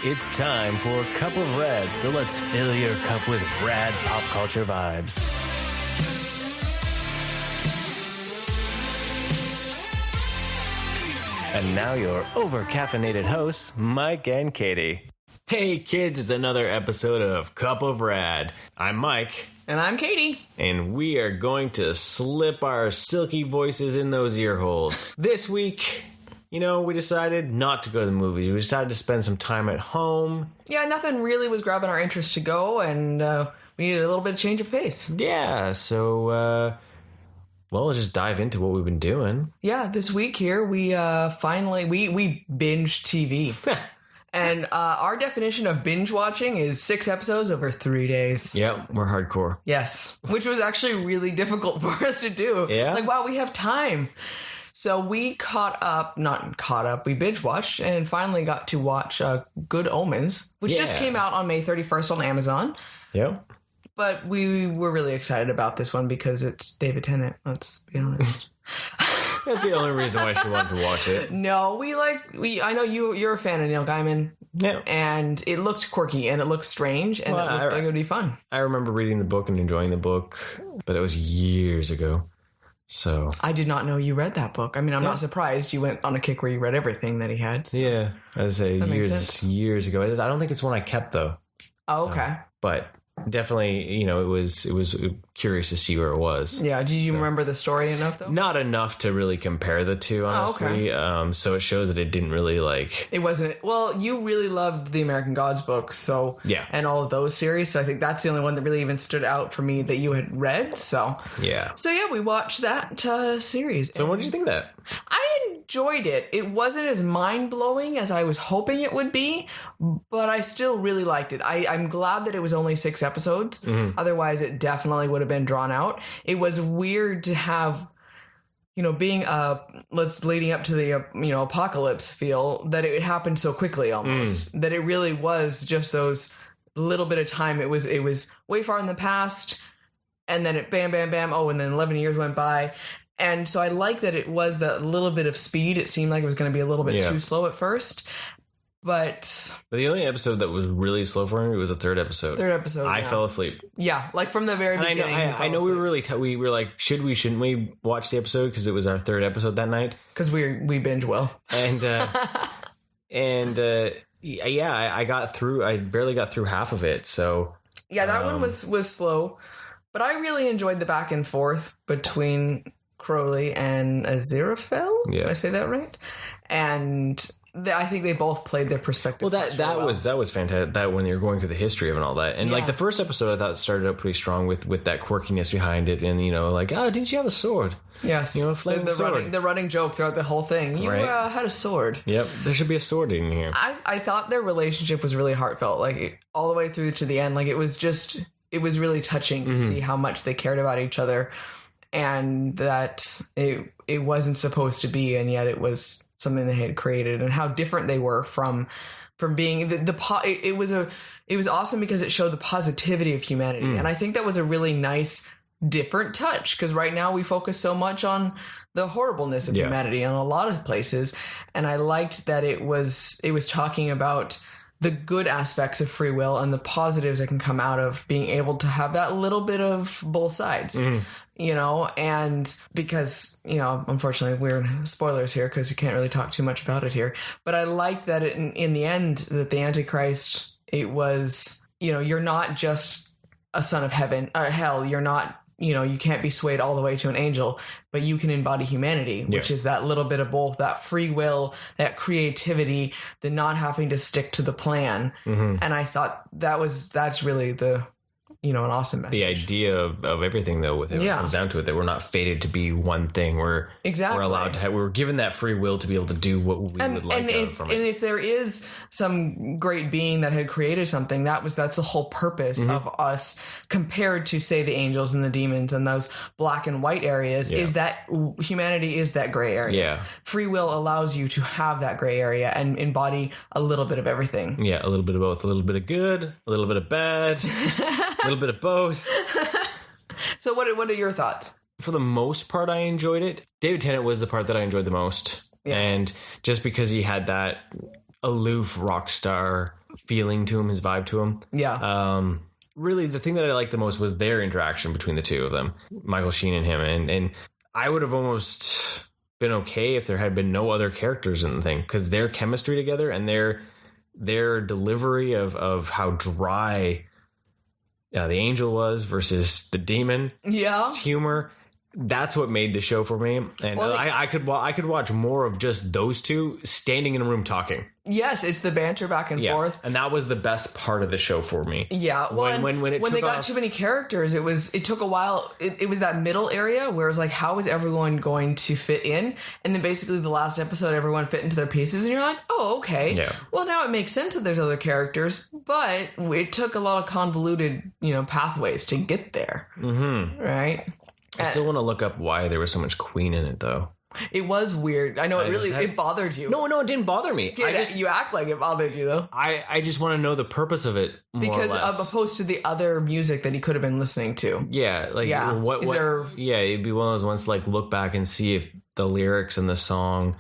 It's time for Cup of Rad, so let's fill your cup with rad pop culture vibes. And now your over-caffeinated hosts, Mike and Katie. Hey kids, it's another episode of Cup of Rad. I'm Mike. And I'm Katie. And we are going to slip our silky voices in those ear holes. This week, we decided not to go to the movies. We decided to spend some time at home. Yeah, nothing really was grabbing our interest to go, and we needed a little bit of change of pace. Yeah, so, let's just dive into what we've been doing. Yeah, this week here, we finally binged TV. And our definition of binge watching is 6 episodes over 3 days. Yep, we're hardcore. Yes, which was actually really difficult for us to do. Yeah? Like, wow, we have time. So we we binge watched and finally got to watch Good Omens, which just came out on May 31st on Amazon. Yep. But we were really excited about this one because it's David Tennant, let's be honest. That's the only reason why she wanted to watch it. No, I know you're a fan of Neil Gaiman. Yeah. And it looked quirky and it looked strange and it looked like it would be fun. I remember reading the book and enjoying the book, but it was years ago. So I did not know you read that book. I mean, I'm not surprised you went on a kick where you read everything that he had. So. Yeah, I say years ago. I don't think it's one I kept though. Oh, okay. But definitely, it was curious to see where it was. Yeah. Do you remember the story enough though? Not enough to really compare the two, honestly. Oh, okay. So it shows that it didn't really It wasn't. Well, you really loved the American Gods books, so yeah, and all of those series. So I think that's the only one that really even stood out for me that you had read. So yeah. So yeah, we watched that series. So what did you think of that? I enjoyed it. It wasn't as mind-blowing as I was hoping it would be, but I still really liked it. I'm glad that it was only 6 episodes. Mm-hmm. Otherwise, it definitely would have been drawn out. It was weird to have, being leading up to the apocalypse feel that it happened so quickly almost. That it really was just those little bit of time. It was way far in the past, and then it bam, bam, bam. Oh, and then 11 years went by. And so I like that it was that little bit of speed. It seemed like it was going to be a little bit too slow at first. But the only episode that was really slow for me was the third episode. I fell asleep. Yeah, like from the very beginning. I know we were really we were like, shouldn't we watch the episode because it was our third episode that night? Because we binge well. And I got through. I barely got through half of it. So yeah, that one was slow, but I really enjoyed the back and forth between Crowley and Aziraphale. Yeah. Did I say that right? And I think they both played their perspective. Well, that was fantastic. That when you're going through the history of it and all that, and like the first episode, I thought started out pretty strong with that quirkiness behind it, and didn't you have a sword? Yes, flaming sword. The running joke throughout the whole thing. You had a sword. Yep, there should be a sword in here. I thought their relationship was really heartfelt, like all the way through to the end. Like it was really touching to see how much they cared about each other. And that it wasn't supposed to be, and yet it was something they had created, and how different they were from being it was awesome because it showed the positivity of humanity, and I think that was a really nice different touch because right now we focus so much on the horribleness of humanity in a lot of places, and I liked that it was talking about the good aspects of free will and the positives that can come out of being able to have that little bit of both sides. And because, unfortunately we're spoilers here because you can't really talk too much about it here, but I like that in the end that the Antichrist, it was, you're not just a son of hell. You're not, you can't be swayed all the way to an angel, but you can embody humanity, which is that little bit of both, that free will, that creativity, the not having to stick to the plan. Mm-hmm. And I thought that's really an awesome message. The idea of everything, though, with it, when it comes down to it, that we're not fated to be one thing. We're allowed to we're given that free will to be able to do what we would like from it. And if there is some great being that had created something, that's the whole purpose of us compared to, say, the angels and the demons and those black and white areas, is that humanity is that gray area. Yeah. Free will allows you to have that gray area and embody a little bit of everything. Yeah, a little bit of both. A little bit of good, a little bit of bad. A little bit of both. So what are your thoughts? For the most part, I enjoyed it. David Tennant was the part that I enjoyed the most. Yeah. And just because he had that aloof rock star feeling to him, his vibe to him. Yeah. Really, the thing that I liked the most was their interaction between the two of them, Michael Sheen and him. And I would have almost been okay if there had been no other characters in the thing, because their chemistry together and their delivery of how dry the angel was versus the demon. Yeah. His humor. That's what made the show for me, and Well, I could watch more of just those two standing in a room talking. Yes, it's the banter back and forth, and that was the best part of the show for me. Yeah, well, when they got too many characters, it took a while. It was that middle area where it was like, how is everyone going to fit in? And then basically the last episode, everyone fit into their pieces, and you're like, oh, okay. Yeah. Well, now it makes sense that there's other characters, but it took a lot of convoluted, pathways to get there. Mm-hmm. Right. I still want to look up why there was so much Queen in it, though. It was weird. I know it bothered you. No, it didn't bother me. You act like it bothered you, though. I just want to know the purpose of it more because or less. opposed to the other music that he could have been listening to. Yeah, it'd be one of those ones to like look back and see if the lyrics and the song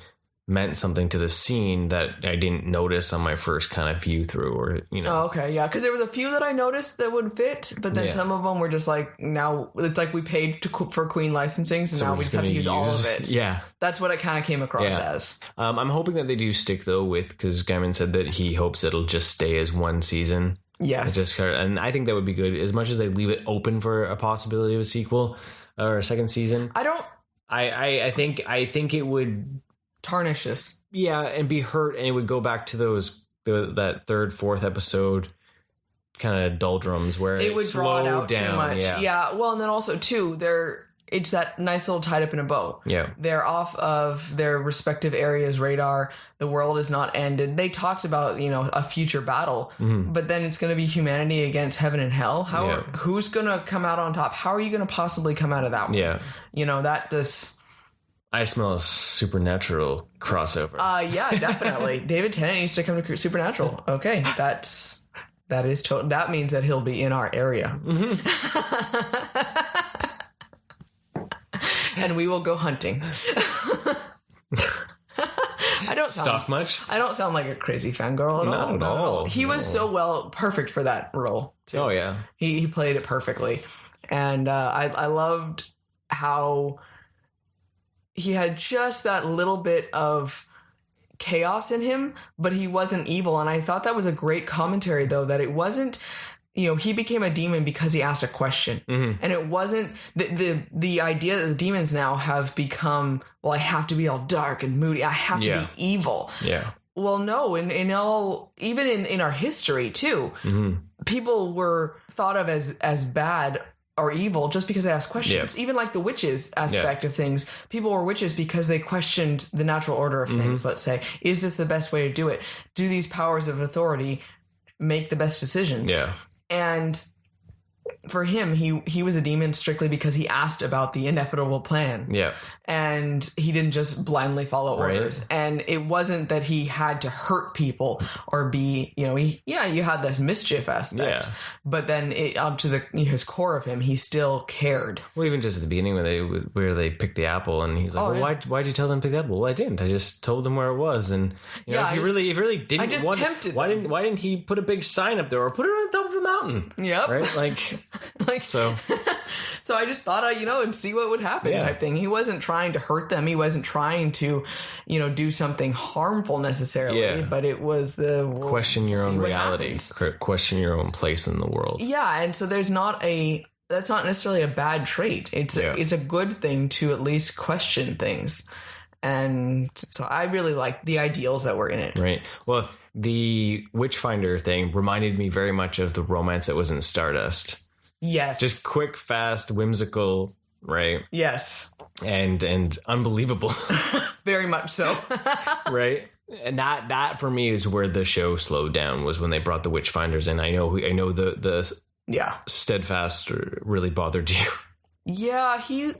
meant something to the scene that I didn't notice on my first kind of view through, or Oh, okay, yeah, because there was a few that I noticed that would fit, but then some of them were just like, now it's like we paid for Queen licensing, so now we just have to use all of it. Yeah, that's what it kind of came across as. I'm hoping that they do stick though because Gaiman said that he hopes it'll just stay as one season. Yes, and I think that would be good as much as they leave it open for a possibility of a sequel or a second season. I think it would tarnish this. Yeah, and be hurt, and it would go back to that third, fourth episode kind of doldrums where it would draw it out down. Too much. Yeah. Well, and then also too, it's that nice little tied up in a bow. Yeah. They're off of their respective areas' radar. The world is not ended. They talked about, a future battle, but then it's going to be humanity against heaven and hell. Who's going to come out on top? How are you going to possibly come out of that one? Yeah. That does. I smell a Supernatural crossover. Yeah, definitely. David Tennant needs to come to Supernatural. Okay, that means that he'll be in our area. And we will go hunting. I don't sound like a crazy fangirl at all. Not at all. He was so perfect for that role too. Oh yeah. He played it perfectly. And I loved how he had just that little bit of chaos in him, but he wasn't evil. And I thought that was a great commentary, though, that it wasn't, he became a demon because he asked a question. Mm-hmm. And it wasn't the idea that the demons now have become, well, I have to be all dark and moody. I have to be evil. Yeah. Well, no, even in our history, too, people were thought of as bad or evil just because they asked questions. Even like the witches aspect of things, people were witches because they questioned the natural order of things. Let's say, is this the best way to do it? Do these powers of authority make the best decisions? Yeah. And for him, he was a demon strictly because he asked about the inevitable plan. Yeah. And he didn't just blindly follow orders. And it wasn't that he had to hurt people or be, you had this mischief aspect. Yeah. But then up to his core of him, he still cared. Well, even just at the beginning where they picked the apple and he's like, why'd you tell them to pick the apple? Well, I didn't. I just told them where it was. And if he really didn't I just tempted them. Why didn't he put a big sign up there or put it on top of a mountain? Yep. Right? So I just thought, and see what would happen type thing. He wasn't trying to hurt them. He wasn't trying to, do something harmful necessarily, but it was question your own reality, question your own place in the world. Yeah. And so that's not necessarily a bad trait. It's a good thing to at least question things. And so I really like the ideals that were in it. Right. Well, the Witchfinder thing reminded me very much of the romance that was in Stardust. Yes. Just quick, fast, whimsical, right? Yes. And unbelievable. Very much so. Right? And that for me is where the show slowed down, was when they brought the Witchfinders in. I know the Steadfast really bothered you. Yeah, he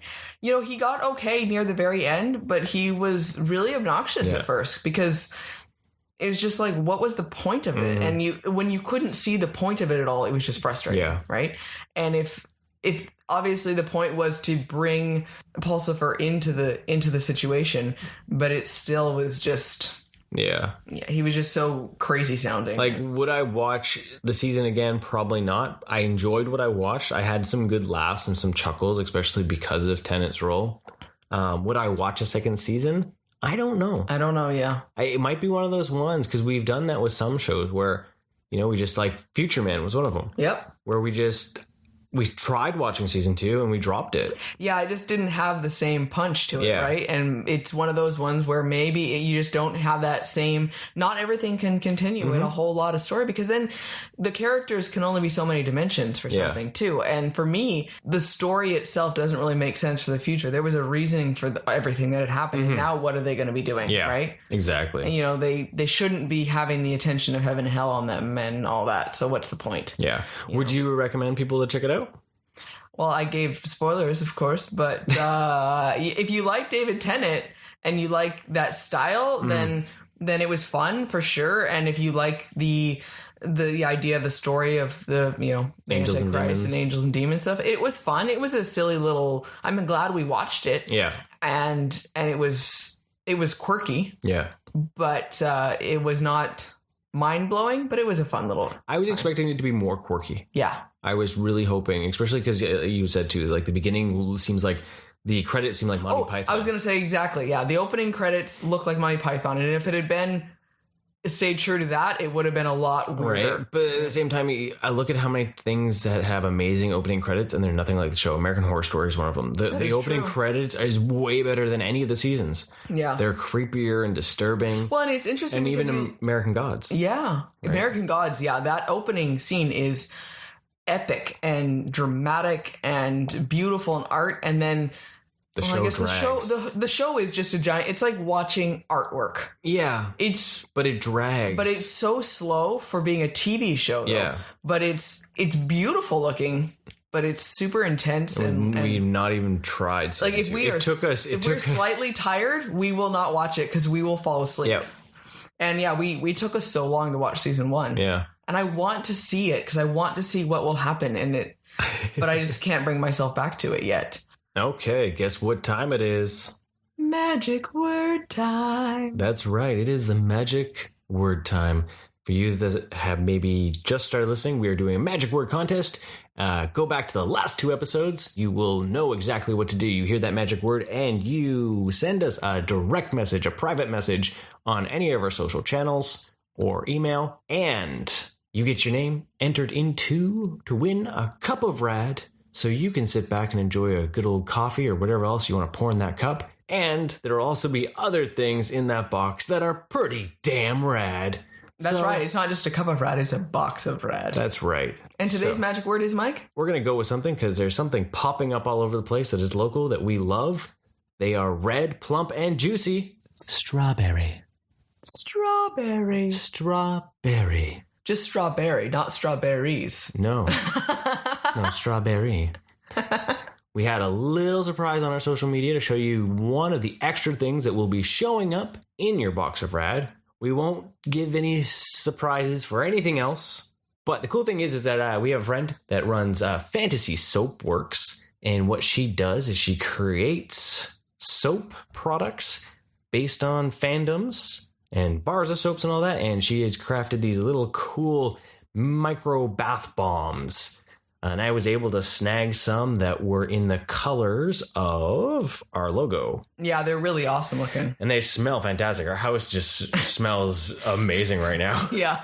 got okay near the very end, but he was really obnoxious at first because it's just like, what was the point of it? And when you couldn't see the point of it at all, it was just frustrating, right? And if obviously the point was to bring Pulsifer into the situation, but it still was just Yeah. Yeah, he was just so crazy sounding. Like, would I watch the season again? Probably not. I enjoyed what I watched. I had some good laughs and some chuckles, especially because of Tennant's role. Would I watch a second season? I don't know. I don't know, yeah. It might be one of those ones, because we've done that with some shows where, we just like Future Man was one of them. Yep. Where we tried watching season 2 and we dropped it. Yeah, I just didn't have the same punch to it, right? And it's one of those ones where maybe you just don't have that same, not everything can continue in a whole lot of story, because then the characters can only be so many dimensions for something too. And for me, the story itself doesn't really make sense for the future. There was a reasoning for everything that had happened. And now what are they going to be doing, right? Exactly. And, they shouldn't be having the attention of heaven and hell on them and all that. So what's the point? Yeah. Would you recommend people to check it out? Well, I gave spoilers, of course, but if you like David Tennant and you like that style, then it was fun for sure. And if you like the idea of the story of the Angels and Antichrist Demons. and Angels and Demons stuff, it was fun. It was a silly little. I'm glad we watched it. Yeah, and it was quirky. Yeah, but it was not mind blowing. But it was a fun little. I was expecting it to be more quirky. Yeah. I was really hoping, especially because you said too, like the beginning seems like the credits seem like Monty Python. I was going to say exactly. Yeah. The opening credits look like Monty Python. And if it had been stayed true to that, it would have been a lot weirder. Right. But at the same time, I look at how many things that have amazing opening credits and they're nothing like the show. American Horror Story is one of them. The opening credits is way better than any of the seasons. Yeah. They're creepier and disturbing. Well, and it's interesting. And even American Gods. Yeah. Right. American Gods. Yeah. That opening scene is epic and dramatic and beautiful in art, and then the show is just a giant. It's like watching artwork. Yeah, but it drags. But it's so slow for being a TV show. Though. Yeah, but it's beautiful looking. But it's super intense, and we've not even tried. Like if we're slightly tired, we will not watch it because we will fall asleep. Yep. And yeah, we took us so long to watch season 1. Yeah. And I want to see it because I want to see what will happen in it. But I just can't bring myself back to it yet. Okay, guess what time it is? Magic word time. That's right. It is the magic word time. For you that have maybe just started listening, we are doing a magic word contest. Go back to the last 2 episodes. You will know exactly what to do. You hear that magic word and you send us a direct message, a private message on any of our social channels or email, and you get your name entered to win a cup of rad, so you can sit back and enjoy a good old coffee or whatever else you want to pour in that cup. And there will also be other things in that box that are pretty damn rad. That's right. It's not just a cup of rad, it's a box of rad. That's right. And today's magic word is, Mike? We're going to go with something because there's something popping up all over the place that is local that we love. They are red, plump, and juicy. Strawberry. Strawberry. Strawberry. Just strawberry, not strawberries. No. No, strawberry. We had a little surprise on our social media to show you one of the extra things that will be showing up in your box of rad. We won't give any surprises for anything else. But the cool thing is that we have a friend that runs Fantasy Soap Works. And what she does is she creates soap products based on fandoms and bars of soaps and all that. And she has crafted these little cool micro bath bombs. And I was able to snag some that were in the colors of our logo. Yeah, they're really awesome looking. And they smell fantastic. Our house just smells amazing right now. Yeah.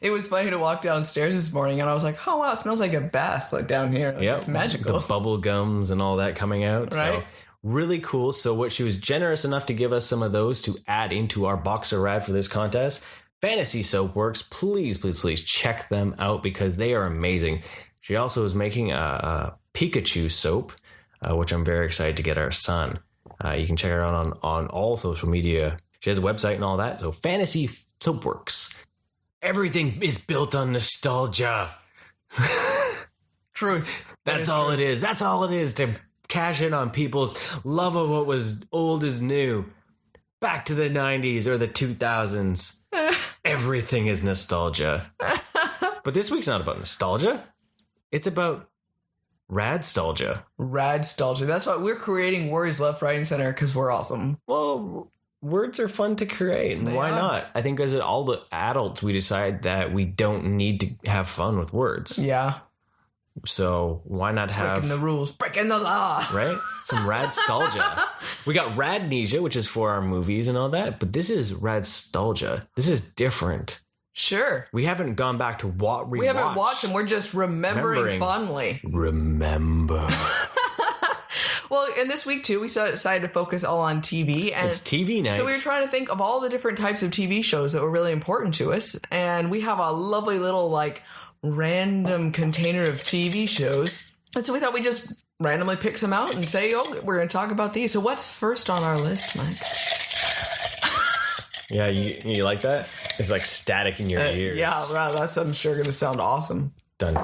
It was funny to walk downstairs this morning and I was like, oh wow, it smells like a bath like down here. Like, yep. It's magical. The bubble gums and all that coming out. Right. So really cool. So what she was generous enough to give us some of those to add into our box of rad for this contest. Fantasy Soap Works, please check them out because they are amazing. She also is making a Pikachu soap, which I'm very excited to get our son. You can check her out on all social media. She has a website and all that. So Fantasy Soap Works. Everything is built on nostalgia. Truth. That's all it is. That's all it is, to cash in on people's love of what was old is new. Back to the 90s or the 2000s. Everything is nostalgia. But this week's not about nostalgia. It's about Radstalgia. Radstalgia. That's why we're creating words left, right, and center because we're awesome. Well, words are fun to create, and why not? I think as all the adults, we decide that we don't need to have fun with words. Yeah. So why not have... Breaking the rules, breaking the law. Right? Some Radstalgia. We got Radnesia, which is for our movies and all that, but this is Radstalgia. This is different. Sure. We haven't gone back to rewatch. We haven't watched them. We're just remembering fondly. Remember. Well, and this week, too, we decided to focus all on TV. And it's TV night. So we were trying to think of all the different types of TV shows that were really important to us. And we have a lovely little, like, random container of TV shows. And so we thought we'd just randomly pick some out and say, oh, we're going to talk about these. So what's first on our list, Mike? Yeah, you like that? It's like static in your ears. Yeah, wow, that's, I'm sure, going to sound awesome. Dun.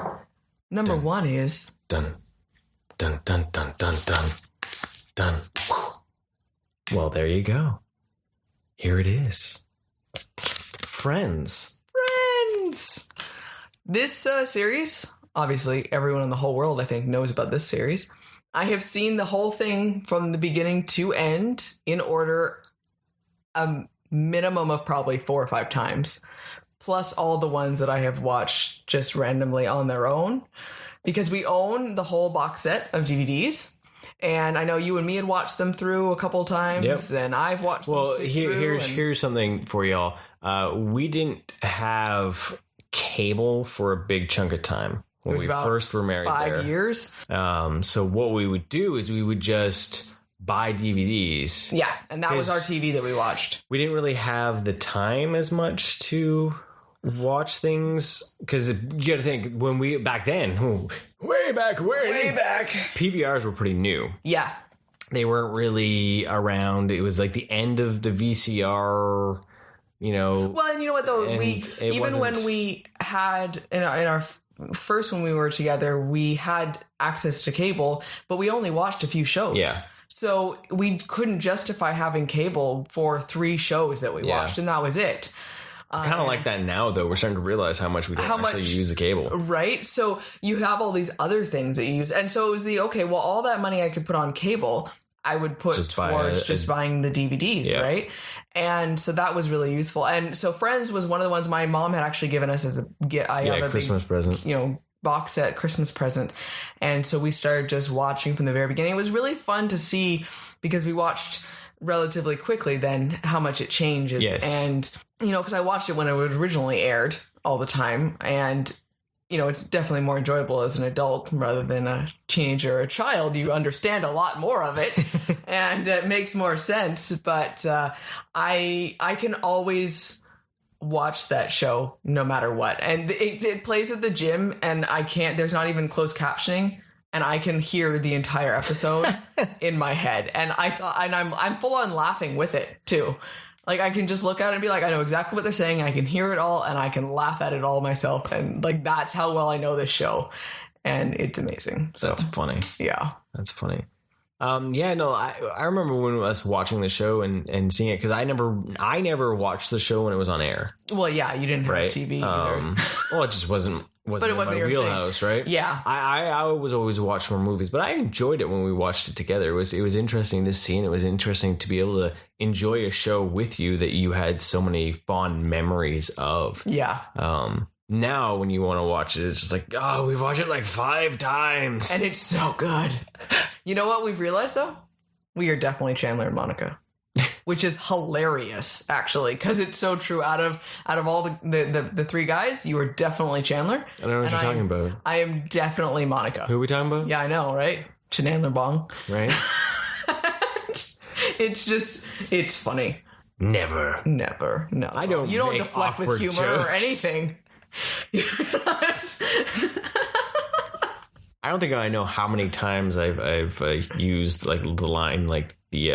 Number one is... Dun. Dun, dun, dun, dun, dun. Dun. Well, there you go. Here it is. Friends. This series, obviously, everyone in the whole world, I think, knows about this series. I have seen the whole thing from the beginning to end in order a minimum of probably 4 or 5 times, plus all the ones that I have watched just randomly on their own, because we own the whole box set of DVDs. And I know you and me had watched them through a couple times, and I've watched them through. Here's something for y'all. We didn't have cable for a big chunk of time when we first were married. 5 years. So what we would do is we would just buy DVDs. Yeah, and that was our TV that we watched. We didn't really have the time as much to watch things, because you got to think, when we back then, way back, PVRs were pretty new. Yeah, they weren't really around. It was like the end of the VCR. Well, and you know what though, when we had in our first, when we were together, we had access to cable, but we only watched a few shows. Yeah. So we couldn't justify having cable for 3 shows that we watched, and that was it. Kind of like that now, though. We're starting to realize how much we don't actually use the cable. Right? So you have all these other things that you use. And so it was well, all that money I could put on cable, I would put towards buying the DVDs, right? And so that was really useful. And so Friends was one of the ones my mom had actually given us as a Christmas present. Box set Christmas present. And so we started just watching from the very beginning. It was really fun to see, because we watched relatively quickly then how much it changes. Yes. And, because I watched it when it was originally aired all the time. And, it's definitely more enjoyable as an adult rather than a teenager or a child. You understand a lot more of it and it makes more sense. But I can always watch that show no matter what. And it plays at the gym, and there's not even closed captioning, and I can hear the entire episode in my head. And I'm full on laughing with it too. Like, I can just look at it and be like, I know exactly what they're saying. I can hear it all, and I can laugh at it all myself. And like, that's how well I know this show. And it's amazing. So that's funny. Yeah. That's funny. I remember when us watching the show and seeing it, because I never watched the show when it was on air. Well, yeah, you didn't have TV either. Well, it just wasn't but it wasn't my your wheelhouse, thing. right? Yeah. I was always watch more movies, but I enjoyed it when we watched it together. It was interesting to see, and it was interesting to be able to enjoy a show with you that you had so many fond memories of. Yeah. Now, when you want to watch it, it's just like, oh, we've watched it like 5 times. And it's so good. You know what we've realized, though? We are definitely Chandler and Monica. Which is hilarious, actually, because it's so true. Out of all the 3 guys, you are definitely Chandler. I don't know what you're talking about. I am definitely Monica. Who are we talking about? Yeah, I know, right? Chandler Bong. Right? It's funny. Never. No. You don't deflect with humor jokes or anything. I don't think I know how many times I've used like the line, like the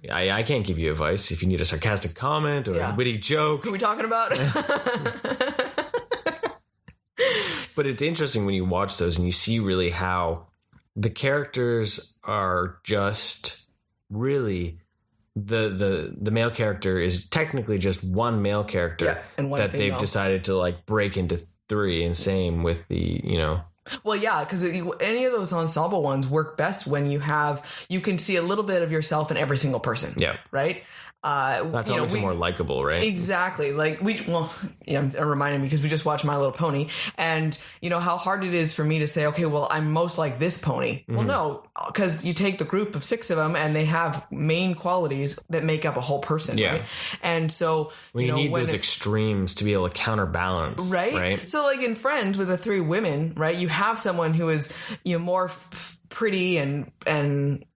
I can't give you advice if you need a sarcastic comment or a witty joke. Who are we talking about? But it's interesting when you watch those and you see really how the characters are just really the male character is technically just one male character and one that female. They've decided to like break into 3, and same with the Well, yeah, because any of those ensemble ones work best when you can see a little bit of yourself in every single person. Yeah. Right? That's what makes it more likable, right? Exactly. Like it reminded me because we just watched My Little Pony, and you know how hard it is for me to say, okay, well, I'm most like this pony. Well, no, because you take the group of 6 of them and they have main qualities that make up a whole person. Yeah. Right? And so you need those extremes to be able to counterbalance. Right. So like in Friends with the 3 women, right, you have someone who is, more pretty and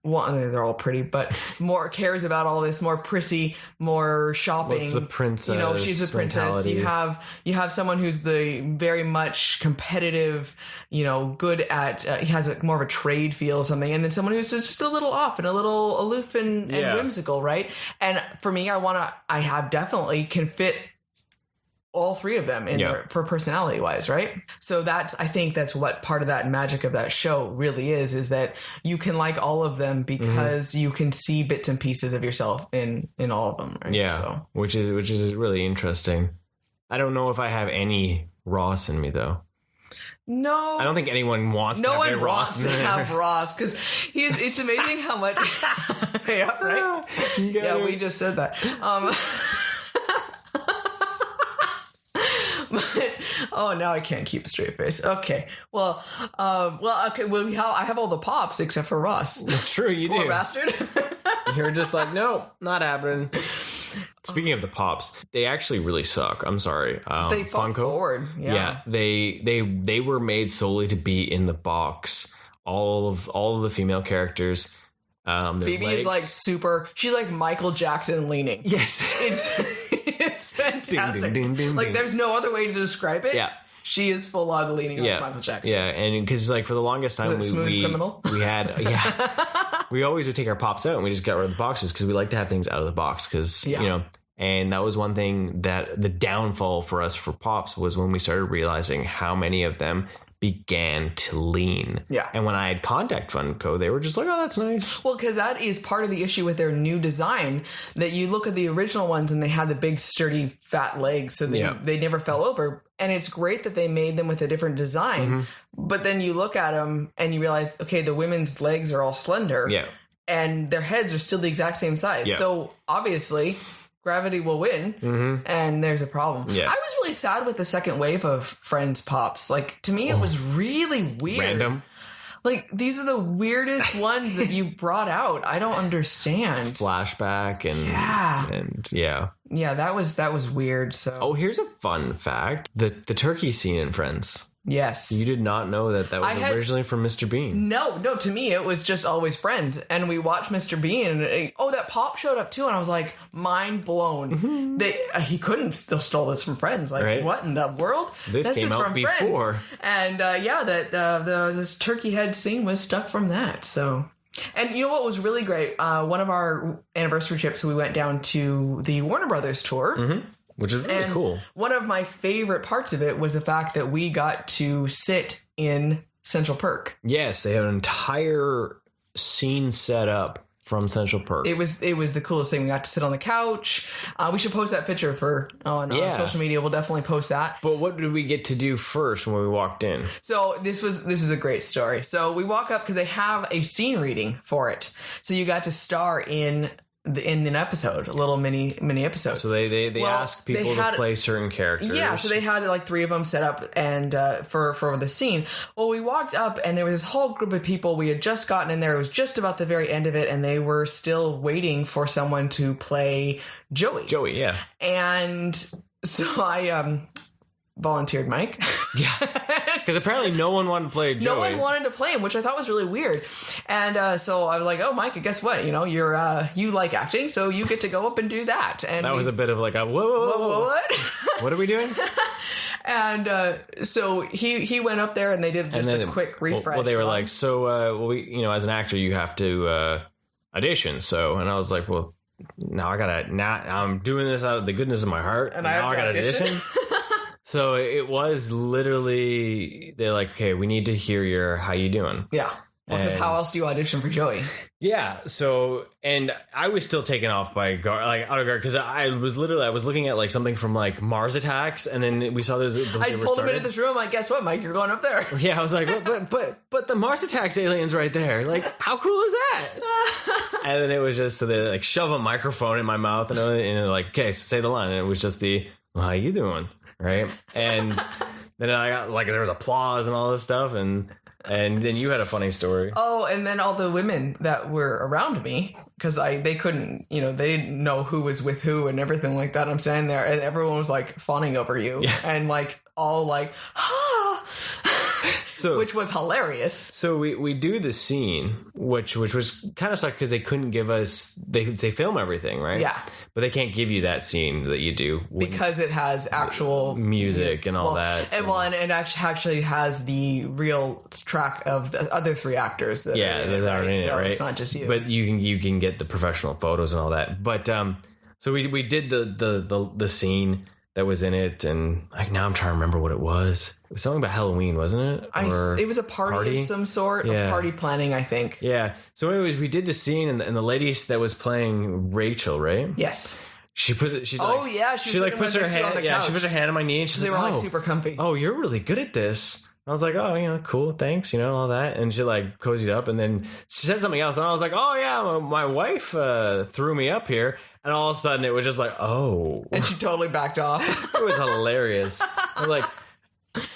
well, they're all pretty, but more cares about all this, more prissy, more shopping. What's the princess? She's a princess. Mentality. You have someone who's the very much competitive, good at. He has more of a trade feel or something, and then someone who's just a little off and a little aloof and whimsical, right? And for me, I have definitely can fit all 3 of them in there for personality wise, right? So I think that's what part of that magic of that show really is that you can like all of them because you can see bits and pieces of yourself in all of them, right? Yeah. So. Which is really interesting. I don't know if I have any Ross in me though. No. I don't think anyone wants to have Ross in there. No one wants to have Ross because it's amazing how much yeah, right? Yeah, we just said that. Now I can't keep a straight face. Okay. Well, okay. Well, I have all the pops except for Ross. That's true. You Poor do. Bastard. You're just like, no, not happening. Speaking of the pops, they actually really suck. I'm sorry. They fall forward. Yeah. They were made solely to be in the box. All of the female characters. Phoebe is like super. She's like Michael Jackson leaning. Yes. It's fantastic. Ding, ding, ding, like ding. there's no other way to describe it. Yeah. She is full on leaning like Michael Jackson. Yeah, and because like for the longest time we had we always would take our pops out and we just got rid of the boxes because we like to have things out of the box because and that was one thing that the downfall for us for pops was when we started realizing how many of them began to lean. Yeah. And when I had Contact Funko, they were just like, oh, that's nice. Well, because that is part of the issue with their new design, that you look at the original ones and they had the big, sturdy, fat legs, so they never fell over. And it's great that they made them with a different design. But then you look at them and you realize, okay, the women's legs are all slender. Yeah. And their heads are still the exact same size. Yeah. So obviously gravity will win, and there's a problem. Yeah. I was really sad with the second wave of Friends pops. Like, to me, it was really weird. Random. Like, these are the weirdest ones that you brought out. I don't understand. Flashback and Yeah, that was weird. So here's a fun fact. The turkey scene in Friends. Yes. You did not know that was originally from Mr. Bean. No, to me, it was just always Friends. And we watched Mr. Bean, and that pop showed up too. And I was like, mind blown. He couldn't still stole this from Friends. Like, what in the world? This came out before. Friends. And this turkey head scene was stuck from that. So, and you know what was really great? One of our anniversary trips, we went down to the Warner Brothers tour. Which is really cool. One of my favorite parts of it was the fact that we got to sit in Central Perk. Yes, they had an entire scene set up from Central Perk. It was the coolest thing. We got to sit on the couch. We should post that picture on social media. We'll definitely post that. But what did we get to do first when we walked in? So this is a great story. So we walk up because they have a scene reading for it. So you got to star in an episode, a little mini episode. So they ask people to play certain characters. Yeah, so they had like 3 of them set up and for the scene. Well, we walked up and there was this whole group of people. We had just gotten in there. It was just about the very end of it, and they were still waiting for someone to play Joey. Joey, yeah. And so I volunteered Mike. Yeah. Because apparently no one wanted to play Joey. No one wanted to play him, which I thought was really weird. And so I was like, oh, Mike, guess what? You like acting, so you get to go up and do that. And that was a bit of like a, whoa. What? What are we doing? And so he went up there and they did just a quick refresh. Well, they were like, so, as an actor, you have to audition. So, and I was like, well, I'm doing this out of the goodness of my heart. And now I got to audition. So it was literally, they're like, okay, we need to hear how you doing. Yeah. Because how else do you audition for Joey? Yeah. So, and I was still taken off by out of guard, because I was looking at like something from like Mars Attacks, and then we saw those. I pulled him into this room. Like, guess what, Mike? You're going up there. Yeah, I was like, but the Mars Attacks alien's right there. Like, how cool is that? And then it was just, so they like shove a microphone in my mouth, and they're like, okay, so say the line. And it was just well, how you doing? Right. And then I got like, there was applause and all this stuff, and then you had a funny story. Oh, and then all the women that were around me, because they couldn't, they didn't know who was with who and everything like that. I'm standing there and everyone was like fawning over you, and like all like, so, which was hilarious. So we do the scene, which was kind of sucked because they couldn't give us, they film everything, right? Yeah. But they can't give you that scene that you do. Because it has actual music and all that. And it actually has the real track of the other 3 actors that are in it, right? It's not just you. But you can get the professional photos and all that. But so we did the scene that was in it, and now I'm trying to remember what it was. It was something about Halloween, wasn't it? It was a party of some sort, a party planning, I think. Yeah. So anyways, we did the scene, and the lady that was playing Rachel, right? Yes. She puts it. She puts her hand. Yeah, she puts her hand on my knee, and she's they like, were like super comfy. Oh, you're really good at this. I was like, oh, cool, thanks, all that. And she like cozied up, and then she said something else, and I was like, oh yeah, my wife threw me up here, and all of a sudden it was just like, oh, and she totally backed off. It was hilarious. I was like,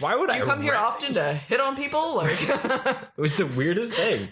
why would I come here often to hit on people? Like, it was the weirdest thing.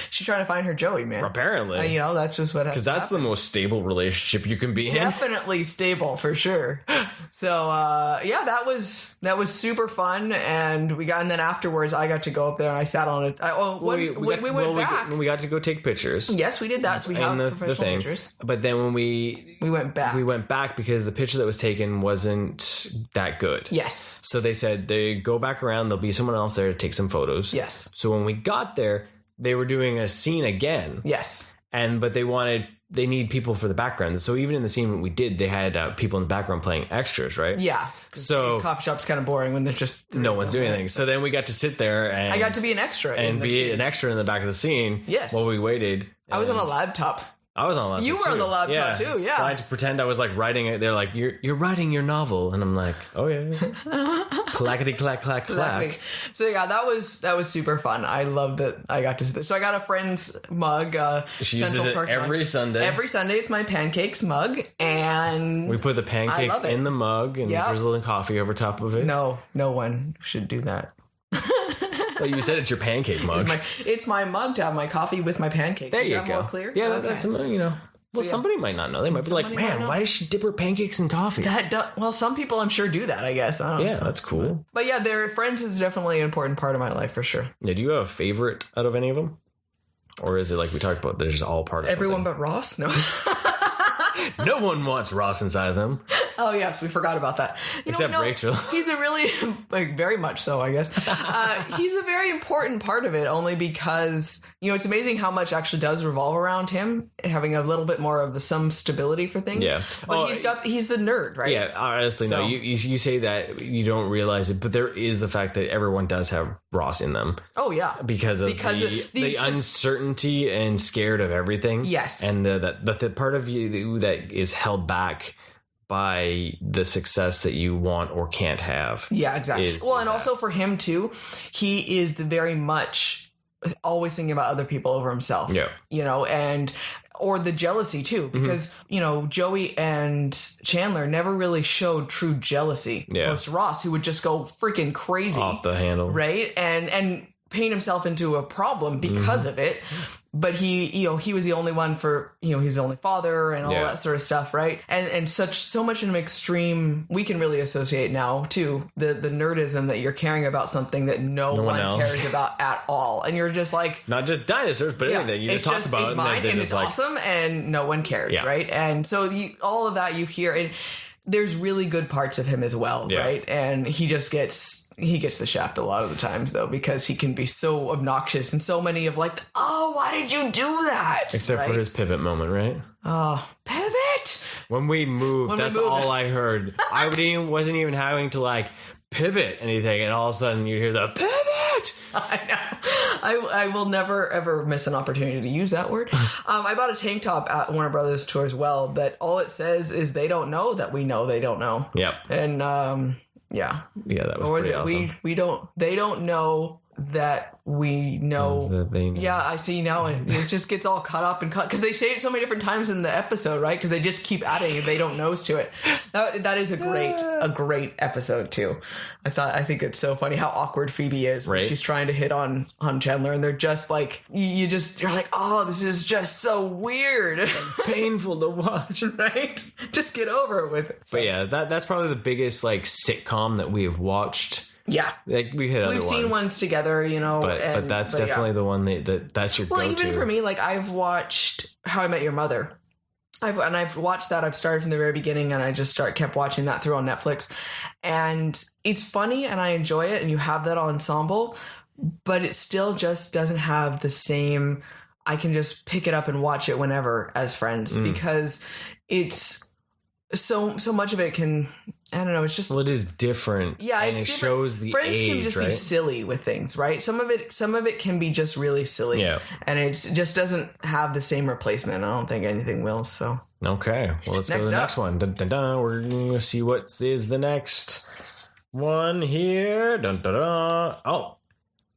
She's trying to find her Joey, man. Apparently. That's just what because that's the most stable relationship you can be in. Definitely stable, for sure. So, that was super fun. And then afterwards, I got to go up there and I sat on it. We went back. We got to go take pictures. Yes, we did that. So we have professional pictures. But then when we went back because the picture that was taken wasn't that good. Yes. So they said they go back around. There'll be someone else there to take some photos. Yes. So when we got there, they were doing a scene again. Yes. But they need people for the background. So even in the scene we did, they had people in the background playing extras, right? Yeah. So coffee shop's kind of boring when there's just no one's doing anything. So then we got to sit there, and I got to be an extra an extra in the back of the scene. Yes. While we waited. I was on a laptop. I was on a laptop. You were on the laptop too, yeah. So I had to pretend I was like writing it. They're like, you're writing your novel, and I'm like, oh yeah. Clackety clack clack clack. So yeah, that was super fun. I loved that I got to sit there. So I got a friend's mug. She uses it every Sunday. Every Sunday it's my pancakes mug, and we put the pancakes in the mug and drizzle coffee over top of it. No one should do that. Well, you said it's your pancake mug. It's my mug to have my coffee with my pancakes. There you go. More clear? Yeah, okay. That's Well, somebody might not know. They might be like, man, why does she dip her pancakes in coffee? Well, some people I'm sure do that, I guess. I don't know. Yeah, that's cool. But yeah, their friends is definitely an important part of my life for sure. Yeah, do you have a favorite out of any of them? Or is it like we talked about, they're just all part of everyone something? But Ross? No. No one wants Ross inside of them. Oh, yes, we forgot about that. Except Rachel. He's a really, very much so, I guess. He's a very important part of it, only because, it's amazing how much actually does revolve around him, having a little bit more of some stability for things. Yeah. But he's the nerd, right? Yeah, honestly, no. You say that, you don't realize it, but there is the fact that everyone does have Ross in them. Oh, yeah. Because the uncertainty and scared of everything. Yes. And the part of you that is held back by the success that you want or can't have. Yeah, exactly. And also for him too, he is very much always thinking about other people over himself. Yeah. Or the jealousy too, because, Joey and Chandler never really showed true jealousy. Yeah. Most Ross, who would just go freaking crazy. Off the handle. And paint himself into a problem because of it. But he was the only one for, he's the only father and all that sort of stuff, right? And so much in an extreme, we can really associate now too, the nerdism that you're caring about something that no one cares about at all. And you're just like... Not just dinosaurs, but anything. You just talk about it. It's mine and it's awesome and no one cares, right? And so all of that you hear, and there's really good parts of him as well, right? And he just gets the shaft a lot of the times, though, because he can be so obnoxious and so many of like, oh, why did you do that? Except for his pivot moment, right? Oh, pivot! When we moved, that's all I heard. I wasn't even having to like pivot anything, and all of a sudden you hear the pivot! I will never ever miss an opportunity to use that word. I bought a tank top at Warner Brothers tour as well, but all it says is they don't know that we know they don't know. Yep. And yeah, that was pretty awesome. They don't know that we know. That they know. Yeah, I see now, and it just gets all cut up and cut because they say it so many different times in the episode, right? Because they just keep adding they don't knows to it. That is a great episode too. I think it's so funny how awkward Phoebe is when she's trying to hit on Chandler, and they're just like you're like, oh, this is just so weird, painful to watch, right? Just get over it with it. But yeah, that's probably the biggest like sitcom that we have watched. Yeah, like we've seen ones together, but that's definitely the one that's your go-to. Even for me, like I've watched How I Met Your Mother. I've watched that. I've started from the very beginning, and I just kept watching that through on Netflix, and it's funny, and I enjoy it. And you have that ensemble, but it still just doesn't have the same. I can just pick it up and watch it whenever as Friends because it's so much of it can. I don't know. It's just it is different. Yeah, and it shows the Friends age, can just be silly with things, right? Some of it can be just really silly. Yeah, and it just doesn't have the same replacement. I don't think anything will. So okay, well let's go to the next one. Dun, dun, dun. We're gonna see what is the next one here. Dun, dun, dun. Oh,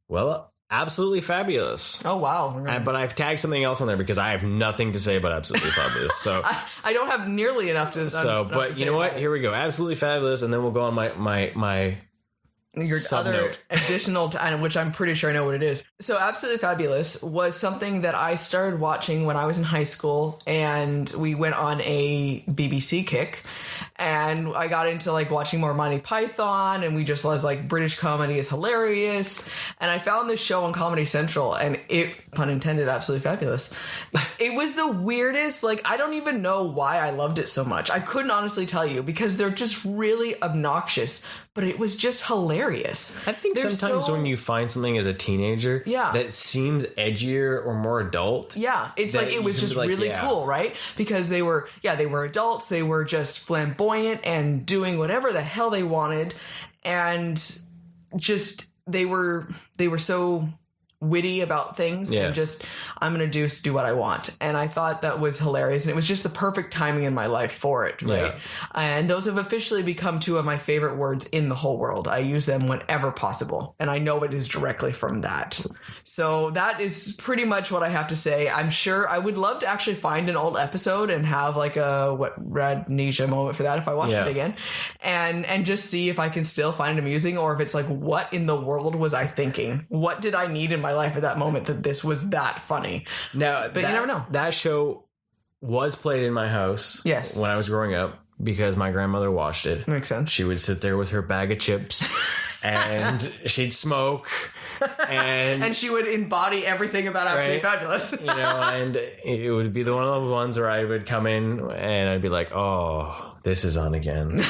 well. Absolutely Fabulous. Oh, wow. But I've tagged something else on there because I have nothing to say about Absolutely Fabulous. So I don't have nearly enough to but you know what? Here we go. Absolutely Fabulous. And then we'll go on my your other additional time, which I'm pretty sure I know what it is. So Absolutely Fabulous was something that I started watching when I was in high school, and we went on a BBC kick, and I got into like watching more Monty Python, and we just was like British comedy is hilarious, and I found this show on Comedy Central, and it, pun intended, Absolutely Fabulous. It was the weirdest, like I don't even know why I loved it so much. I couldn't honestly tell you because they're just really obnoxious, but it was just hilarious. I think sometimes when you find something as a teenager that seems edgier or more adult. Yeah, it's like it was just really cool, right? Because they were adults, they were just flamboyant and doing whatever the hell they wanted, and just they were so witty about things and just I'm gonna do what I want, and I thought that was hilarious, and it was just the perfect timing in my life for it, right? And those have officially become two of my favorite words in the whole world. I use them whenever possible, and I know it is directly from that. So that is pretty much what I have to say. I'm sure I would love to actually find an old episode and have like a Radnesia moment for that if I watch it again, and just see if I can still find it amusing, or if it's like, what in the world was I thinking? What did I need in my life at that moment that this was that funny? Now, but you never know. That show was played in my house when I was growing up because my grandmother watched it. Makes sense. She would sit there with her bag of chips and she'd smoke and she would embody everything about Absolutely Fabulous. And it would be one of the ones where I would come in and I'd be like, oh, this is on again.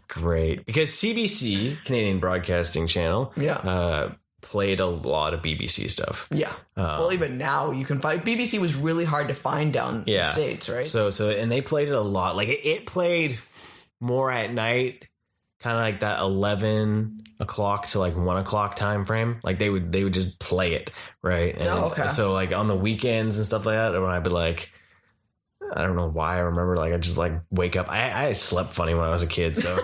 Great. Because CBC, Canadian Broadcasting Channel, played a lot of BBC stuff. Yeah. Well, even now you can find BBC was really hard to find down in the States, right? So and they played it a lot. Like it played more at night, kind of like that 11 o'clock to like 1 o'clock time frame. Like they would just play it, right? And so like on the weekends and stuff like that, when I'd be like, I don't know why I remember, like I just like wake up. I slept funny when I was a kid, so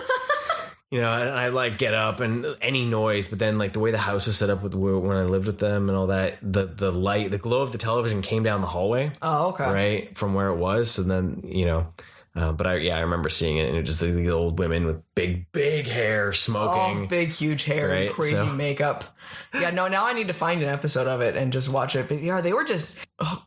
and I like get up and any noise, but then like the way the house was set up with when I lived with them and all that, the light, the glow of the television came down the hallway. Oh, okay. Right from where it was. So then, but I remember seeing it, and it just like the old women with big hair smoking. Oh, big, huge hair and crazy makeup. Yeah, no, now I need to find an episode of it and just watch it. But yeah, they were just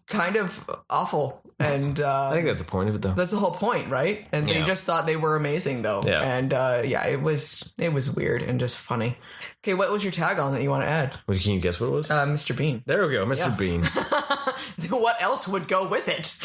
kind of awful. And I think that's the point of it, though. That's the whole point, right? And they just thought they were amazing, though. Yeah. And it was weird and just funny. Okay, what was your tag on that you want to add? Can you guess what it was? Mr. Bean. There we go, Mr. Bean. What else would go with it?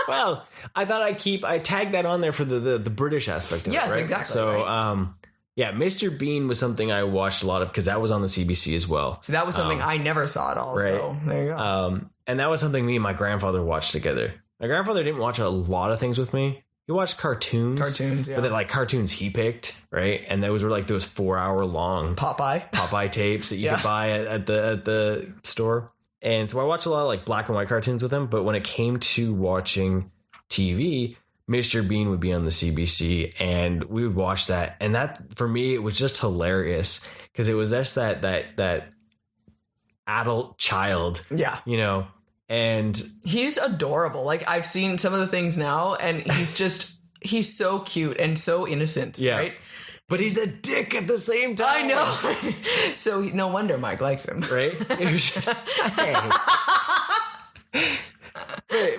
Well, I thought I tagged that on there for the British aspect of it, right? Yes, exactly. So, Mr. Bean was something I watched a lot of because that was on the CBC as well. So that was something I never saw at all. Right. So there you go. And that was something me and my grandfather watched together. My grandfather didn't watch a lot of things with me. He watched cartoons. But like cartoons he picked. right? And those were like those 4-hour long Popeye tapes that you could buy at the store. And so I watched a lot of like black and white cartoons with him. But when it came to watching TV, Mr. Bean would be on the CBC, and we would watch that. And that, for me, it was just hilarious because it was just that adult child, you know, and he's adorable. Like, I've seen some of the things now, and he's so cute and so innocent, right? But he's a dick at the same time. I know. So no wonder Mike likes him, right? It was just,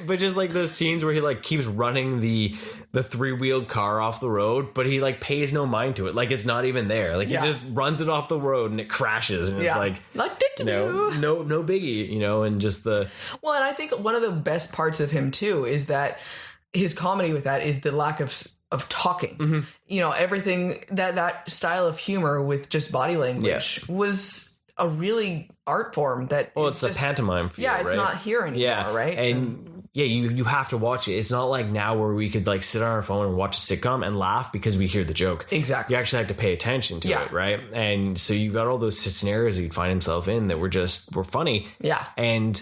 but just like those scenes where he like keeps running the 3-wheeled car off the road, but he like pays no mind to it. Like it's not even there. Like he just runs it off the road and it crashes, and it's like you know, no biggie, you know, and just the. Well, and I think one of the best parts of him too is that his comedy with that is the lack of talking. Mm-hmm. You know, everything that style of humor with just body language was a really art form that. Well, it's the pantomime feel, it's right? not here anymore, right? And you have to watch it. It's not like now where we could like sit on our phone and watch a sitcom and laugh because we hear the joke. Exactly. You actually have to pay attention to it, right? And so you got all those scenarios that you'd find himself in that were funny. Yeah. And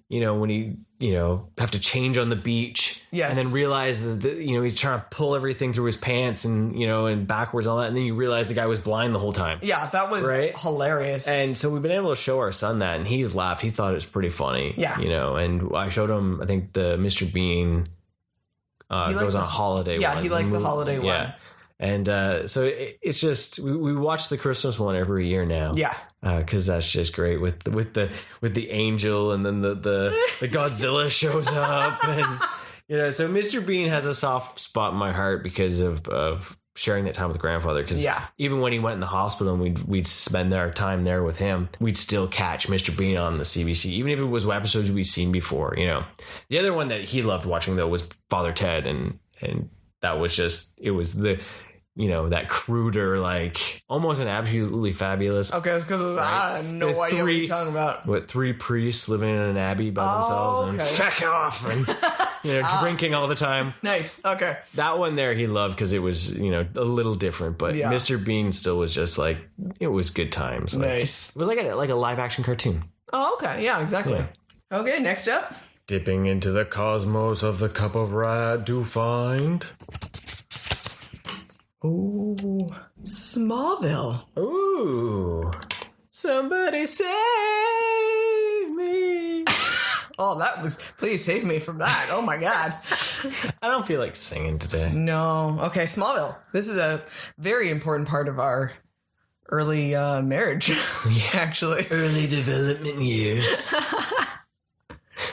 you know, when he, you know, have to change on the beach, and then realize that, you know, he's trying to pull everything through his pants and, you know, and backwards and all that, and then you realize the guy was blind the whole time. Yeah, that was hilarious. And so we've been able to show our son that, and he's laughed. He thought it was pretty funny. Yeah, you know, and I showed him, I think, the Mr. Bean goes on a holiday. Yeah, one. He likes the holiday one. Yeah. And so it's just we watch the Christmas one every year now. Yeah, because that's just great with the angel, and then the Godzilla shows up, and you know. So Mr. Bean has a soft spot in my heart because of sharing that time with grandfather. Because even when he went in the hospital and we'd spend our time there with him, we'd still catch Mr. Bean on the CBC, even if it was episodes we'd seen before. You know, the other one that he loved watching though was Father Ted, and that was just it was the. You know, that cruder, like almost an absolutely fabulous. Okay, it's because I have no idea what you're talking about. What, 3 priests living in an abbey by themselves and feck off and, you know, drinking all the time. Nice. Okay. That one there he loved because it was, you know, a little different, but Mr. Bean still was just like, it was good times. Like, nice. It was like a live action cartoon. Oh, okay. Yeah, exactly. Yeah. Okay, next up. Dipping into the cosmos of the cup of rad to find. Ooh, Smallville. Ooh, somebody save me. Oh, that was, please save me from that. Oh my God. I don't feel like singing today. No. Okay, Smallville. This is a very important part of our early marriage, actually. Early development years.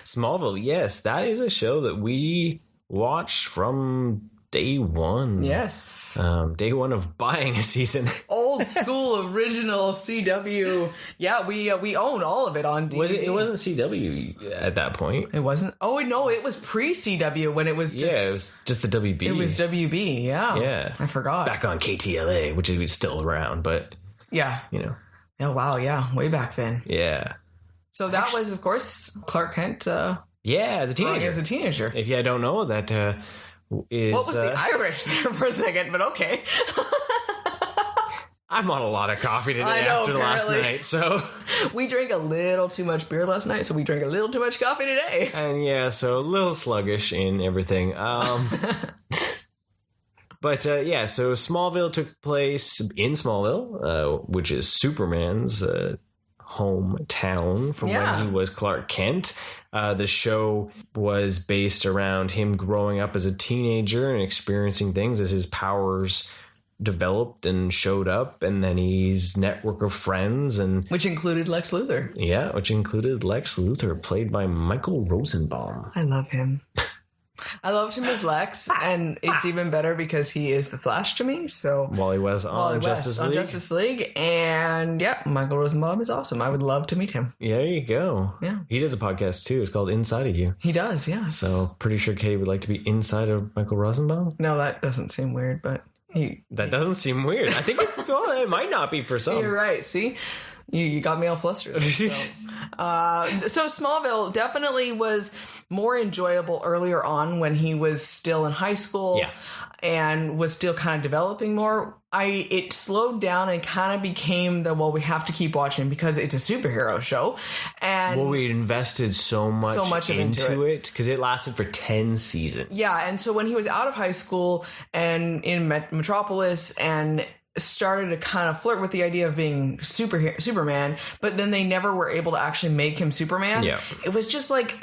Smallville, yes, that is a show that we watched from day one. Yes. Day one of buying a season. Old school original CW. Yeah, we own all of it on DVD. It wasn't CW at that point. It wasn't? Oh, no, it was pre-CW when it was just... Yeah, it was just the WB. It was WB, yeah. Yeah. I forgot. Back on KTLA, which is still around, but... Yeah. You know. Oh, wow, yeah. Way back then. Yeah. So that was, of course, Clark Kent. As a teenager. If you don't know, that... is, what was the Irish there for a second? But okay. I'm on a lot of coffee today after last night, so we drank a little too much beer last night, so we drank a little too much coffee today. And so a little sluggish in everything. But so Smallville took place in Smallville, which is Superman's hometown from when he was Clark Kent. The show was based around him growing up as a teenager and experiencing things as his powers developed and showed up, and then his network of friends, and which included Lex Luthor. Yeah, which included Lex Luthor, played by Michael Rosenbaum. I love him. I loved him as Lex, and it's even better because he is the Flash to me. So Wally West on Justice League, and Michael Rosenbaum is awesome. I would love to meet him. Yeah, there you go. Yeah, he does a podcast too. It's called Inside of You. He does, yes. So pretty sure Katie would like to be inside of Michael Rosenbaum. No, that doesn't seem weird, but doesn't seem weird. I think it might not be for some. You're right. See. You got me all flustered. So Smallville definitely was more enjoyable earlier on when he was still in high school. Yeah. and was still kind of developing more, it slowed down and kind of became we have to keep watching because it's a superhero show. And we invested so much into it because it lasted for 10 seasons. Yeah, and so when he was out of high school and in Metropolis and started to kind of flirt with the idea of being Superman, but then they never were able to actually make him Superman. Yeah. It was just like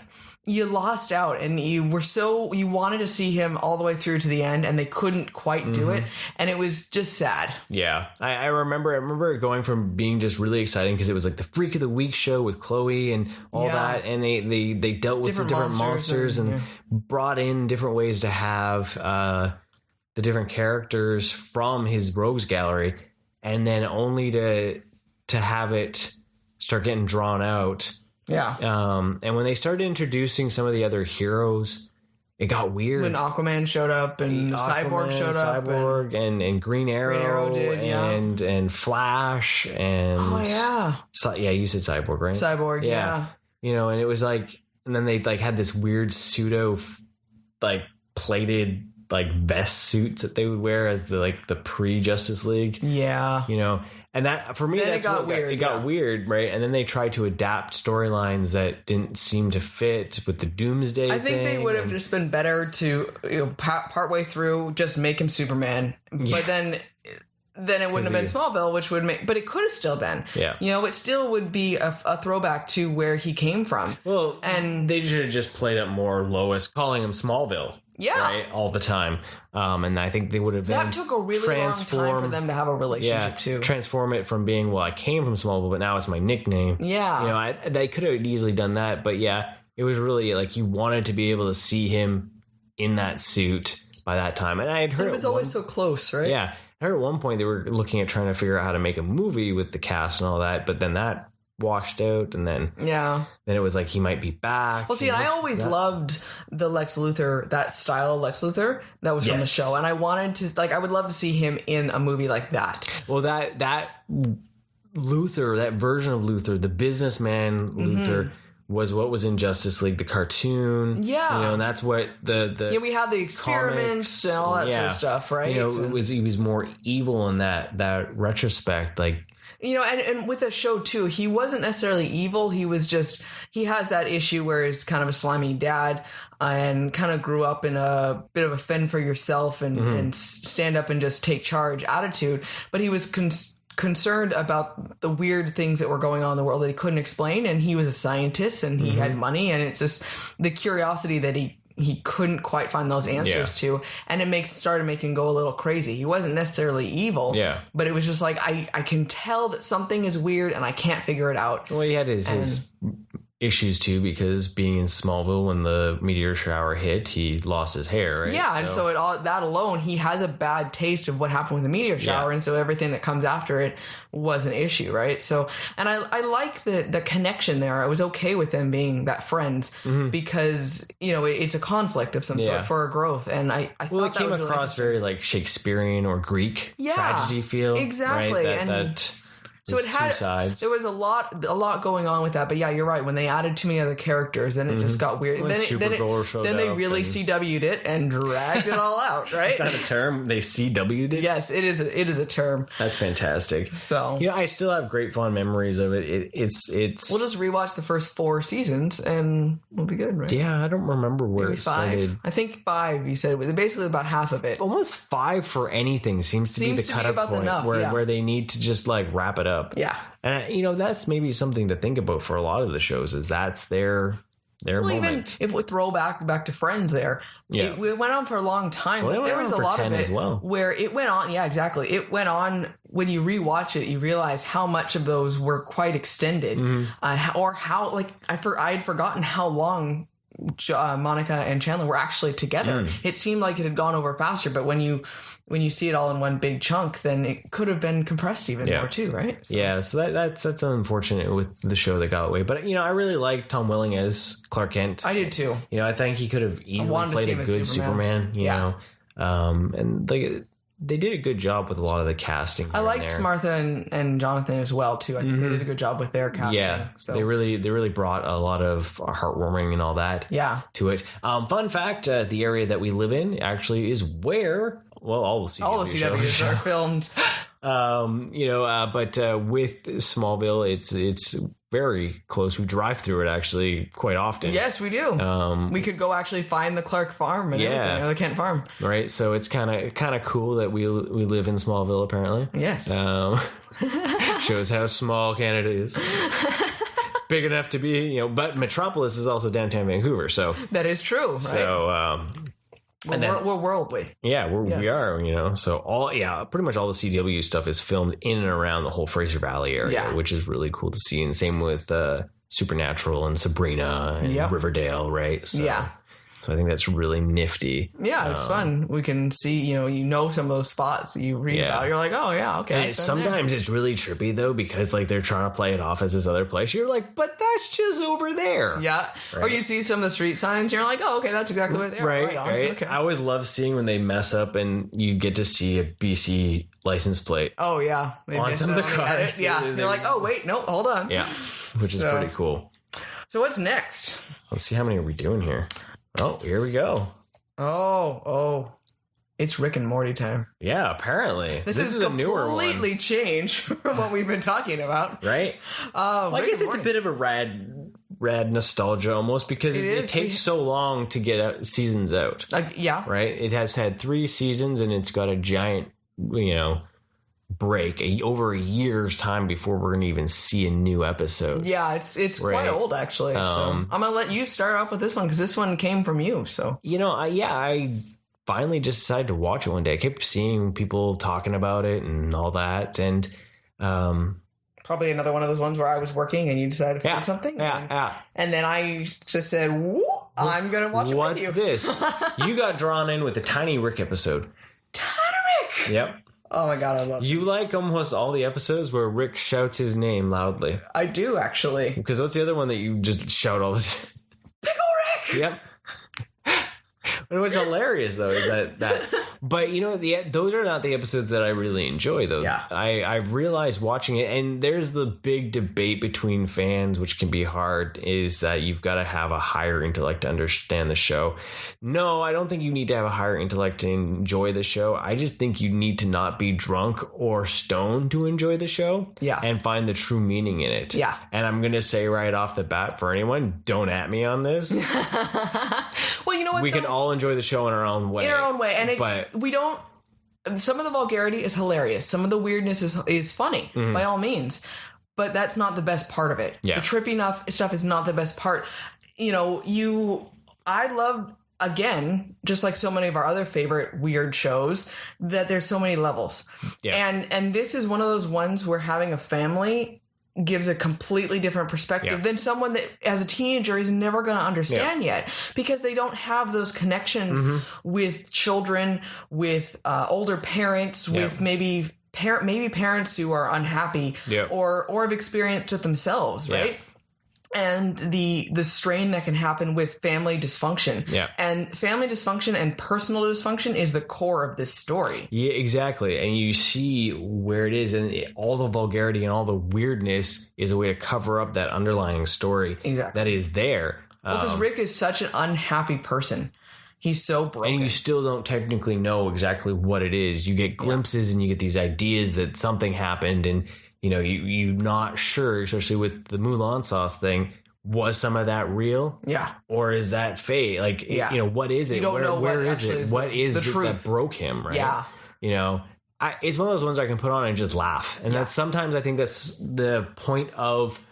you lost out, and you wanted to see him all the way through to the end, and they couldn't quite do it, and it was just sad. Yeah, I remember it going from being just really exciting because it was like the Freak of the Week show with Chloe and all that, and they dealt with the different monsters and brought in different ways to have the different characters from his rogues gallery, and then only to have it start getting drawn out. Yeah. And when they started introducing some of the other heroes, it got weird. When Aquaman showed up and Cyborg showed up. Cyborg and Green Arrow, and Flash and... Oh, yeah. Yeah, you said Cyborg, right? Cyborg, yeah. You know, and it was like... And then they like had this weird pseudo like plated like vest suits that they would wear as the pre-Justice League. Yeah. You know, and that for me, then that's what weird. It got weird, right? And then they tried to adapt storylines that didn't seem to fit with the Doomsday I think they would have just been better to, partway through, just make him Superman. Yeah. But then it wouldn't have been Smallville, which would make... But it could have still been. Yeah. You know, it still would be a throwback to where he came from. Well, and they should have just played up more Lois, calling him Smallville. Yeah. Right? All the time. And I think they would have... That took a really long time for them to have a relationship, too. Transform it from being, I came from Smallville, but now it's my nickname. Yeah. You know, they could have easily done that. But yeah, it was really like you wanted to be able to see him in that suit by that time. And I had heard... It was always so close, right? Yeah. I heard at one point they were looking at trying to figure out how to make a movie with the cast and all that, but then that washed out, and then it was like he might be back. Well, see, and I always loved the Lex Luthor, that style of Lex Luthor that was from the show, and I wanted to I would love to see him in a movie like that. Well, that Luthor, that version of Luthor, the businessman Luthor. Was what was in Justice League, the cartoon. Yeah. You know, and that's what the we had the experiments and all that sort of stuff, right? You know, he was more evil in that retrospect, like... You know, and with the show, too, he wasn't necessarily evil. He was just... He has that issue where he's kind of a slimy dad and kind of grew up in a bit of a fend for yourself and stand up and just take charge attitude. But he was... concerned about the weird things that were going on in the world that he couldn't explain, and he was a scientist and he had money, and it's just the curiosity that he couldn't quite find those answers to, and it started making him go a little crazy. He wasn't necessarily evil, but it was just like I can tell that something is weird and I can't figure it out. Well, he had his issues too, because being in Smallville when the meteor shower hit, he lost his hair, right? Yeah, and so that alone, he has a bad taste of what happened with the meteor shower, and so everything that comes after it was an issue, right? So, and I like the connection there. I was okay with them being that friends because, you know, it's a conflict of some sort for growth, and I thought it came across very like Shakespearean or Greek tragedy feel, exactly, right? And so it had there was a lot going on with that, but yeah, you're right. When they added too many other characters, then it just got weird. Then they really CW'd it and dragged it all out. Right? Is that a term? They CW'd it? Yes, it is. It is a term. That's fantastic. So I still have great fond memories of it. It's. We'll just rewatch the first 4 seasons and we'll be good, right? Yeah, I don't remember where it started. I think 5. You said it was basically about half of it. Almost 5 for anything seems to be the cutoff point where they need to just like wrap it up. Yeah. And, you know, that's maybe something to think about for a lot of the shows is that's their moment. Even if we throw back to Friends there, it went on for a long time. But there was a lot of it where it went on. Yeah, exactly. It went on. When you rewatch it, you realize how much of those were quite extended or how I had forgotten how long Monica and Chandler were actually together. It seemed like it had gone over faster, but when you see it all in one big chunk, then it could have been compressed even more too, right? So. Yeah, so that's unfortunate with the show that got away. But, you know, I really like Tom Welling as Clark Kent. I did too. You know, I think he could have easily played a good Superman, you know. And like they did a good job with a lot of the casting. I liked Martha and Jonathan as well too. I think they did a good job with their casting. Yeah, so. they really brought a lot of heartwarming and all that. To it. Fun fact: the area that we live in actually is where all the CWs are filmed. But with Smallville, it's very close. We drive through it actually quite often. Yes, we do. We could go actually find the Clark farm and everything, or the Kent farm. Right. So it's kind of cool that we live in Smallville apparently. Yes. Shows how small Canada is. It's big enough to be, but Metropolis is also downtown Vancouver. So that is true. Right? So. We're worldly. Yeah, we are, So pretty much all the CW stuff is filmed in and around the whole Fraser Valley area, which is really cool to see. And same with Supernatural and Sabrina and Riverdale, right? So, so I think that's really nifty. Yeah, it's fun. We can see, some of those spots that you read about. You're like, oh, yeah, okay. And sometimes it's really trippy, though, because they're trying to play it off as this other place. You're like, but that's just over there. Yeah. Right? Or you see some of the street signs, you're like, oh, okay, that's exactly what they are. Right. Okay. I always love seeing when they mess up and you get to see a BC license plate. Oh, yeah. On some of the cars. Yeah. You're like, oh, wait, no, hold on. Yeah. Which is pretty cool. So what's next? Let's see how many are we doing here. Oh, here we go. Oh. It's Rick and Morty time. Yeah, apparently. This is a newer one. Completely changed from what we've been talking about. Right? I guess it's a bit of a rad nostalgia almost because it takes so long to get seasons out. Right? It has had 3 seasons and it's got a giant, break over a year's time before we're going to even see a new episode. Yeah, it's quite old actually. So I'm going to let you start off with this one because this one came from you. So I finally just decided to watch it one day. I kept seeing people talking about it and all that, and probably another one of those ones where I was working and you decided to find something. And then I just said, I'm going to watch it with you. What's this? You got drawn in with the Tiny Rick episode. Tiny Rick. Yep. Oh my God, I love it. You like almost all the episodes where Rick shouts his name loudly. I do, actually. Because what's the other one that you just shout all the time? Pickle Rick! Yep. And what's hilarious, though, is that but, those are not the episodes that I really enjoy, though. Yeah. I've realized watching it, and there's the big debate between fans, which can be hard, is that you've got to have a higher intellect to understand the show. No, I don't think you need to have a higher intellect to enjoy the show. I just think you need to not be drunk or stoned to enjoy the show. Yeah. And find the true meaning in it. Yeah. And I'm going to say right off the bat for anyone, don't at me on this. Well, you know what? We can all enjoy the show in our own way. And we don't. Some of the vulgarity is hilarious. Some of the weirdness is funny, by all means. But that's not the best part of it. Yeah. The trippy stuff is not the best part. I love, again, just like so many of our other favorite weird shows, that there's so many levels. Yeah. And this is one of those ones where having a family gives a completely different perspective than someone that as a teenager is never going to understand yet, because they don't have those connections with children, with older parents, with maybe parents who are unhappy or have experienced it themselves, right? And the strain that can happen with family dysfunction. Yeah. And family dysfunction and personal dysfunction is the core of this story. Yeah, exactly. And you see where it is, and all the vulgarity and all the weirdness is a way to cover up that underlying story that is there. Because Rick is such an unhappy person. He's so broken. And you still don't technically know exactly what it is. You get glimpses and you get these ideas that something happened, and you're not sure, especially with the Mulan sauce thing. Was some of that real? Yeah. Or is that fake? Like, what is it? You don't know where is it? What is the truth that broke him, right? Yeah. It's one of those ones I can put on and just laugh. And that's sometimes I think that's the point of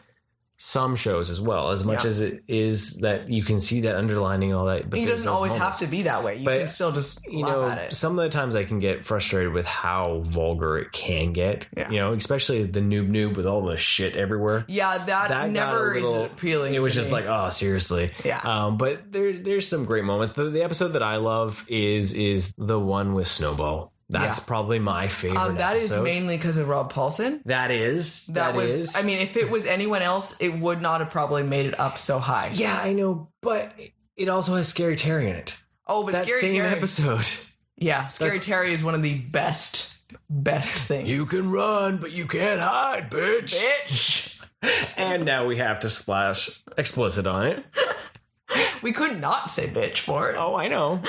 some shows as well, as much as it is that you can see that underlining all that. But he doesn't always have to be that way. You can still just laugh at it. Some of the times I can get frustrated with how vulgar it can get. Yeah. Especially the noob with all the shit everywhere. Yeah, that never is appealing. It was just like, oh, seriously. Yeah. But there's some great moments. The episode that I love is the one with Snowball. That's probably my favorite that episode. Is mainly because of Rob Paulson. That is. I mean, if it was anyone else, it would not have probably made it up so high. Yeah, I know, but it also has Scary Terry in it. Oh, but that Scary same Terry. Episode. Yeah, Scary Terry is one of the best things. You can run, but you can't hide, bitch. Bitch. And now we have to splash explicit on it. We could not say bitch for it. Oh, I know.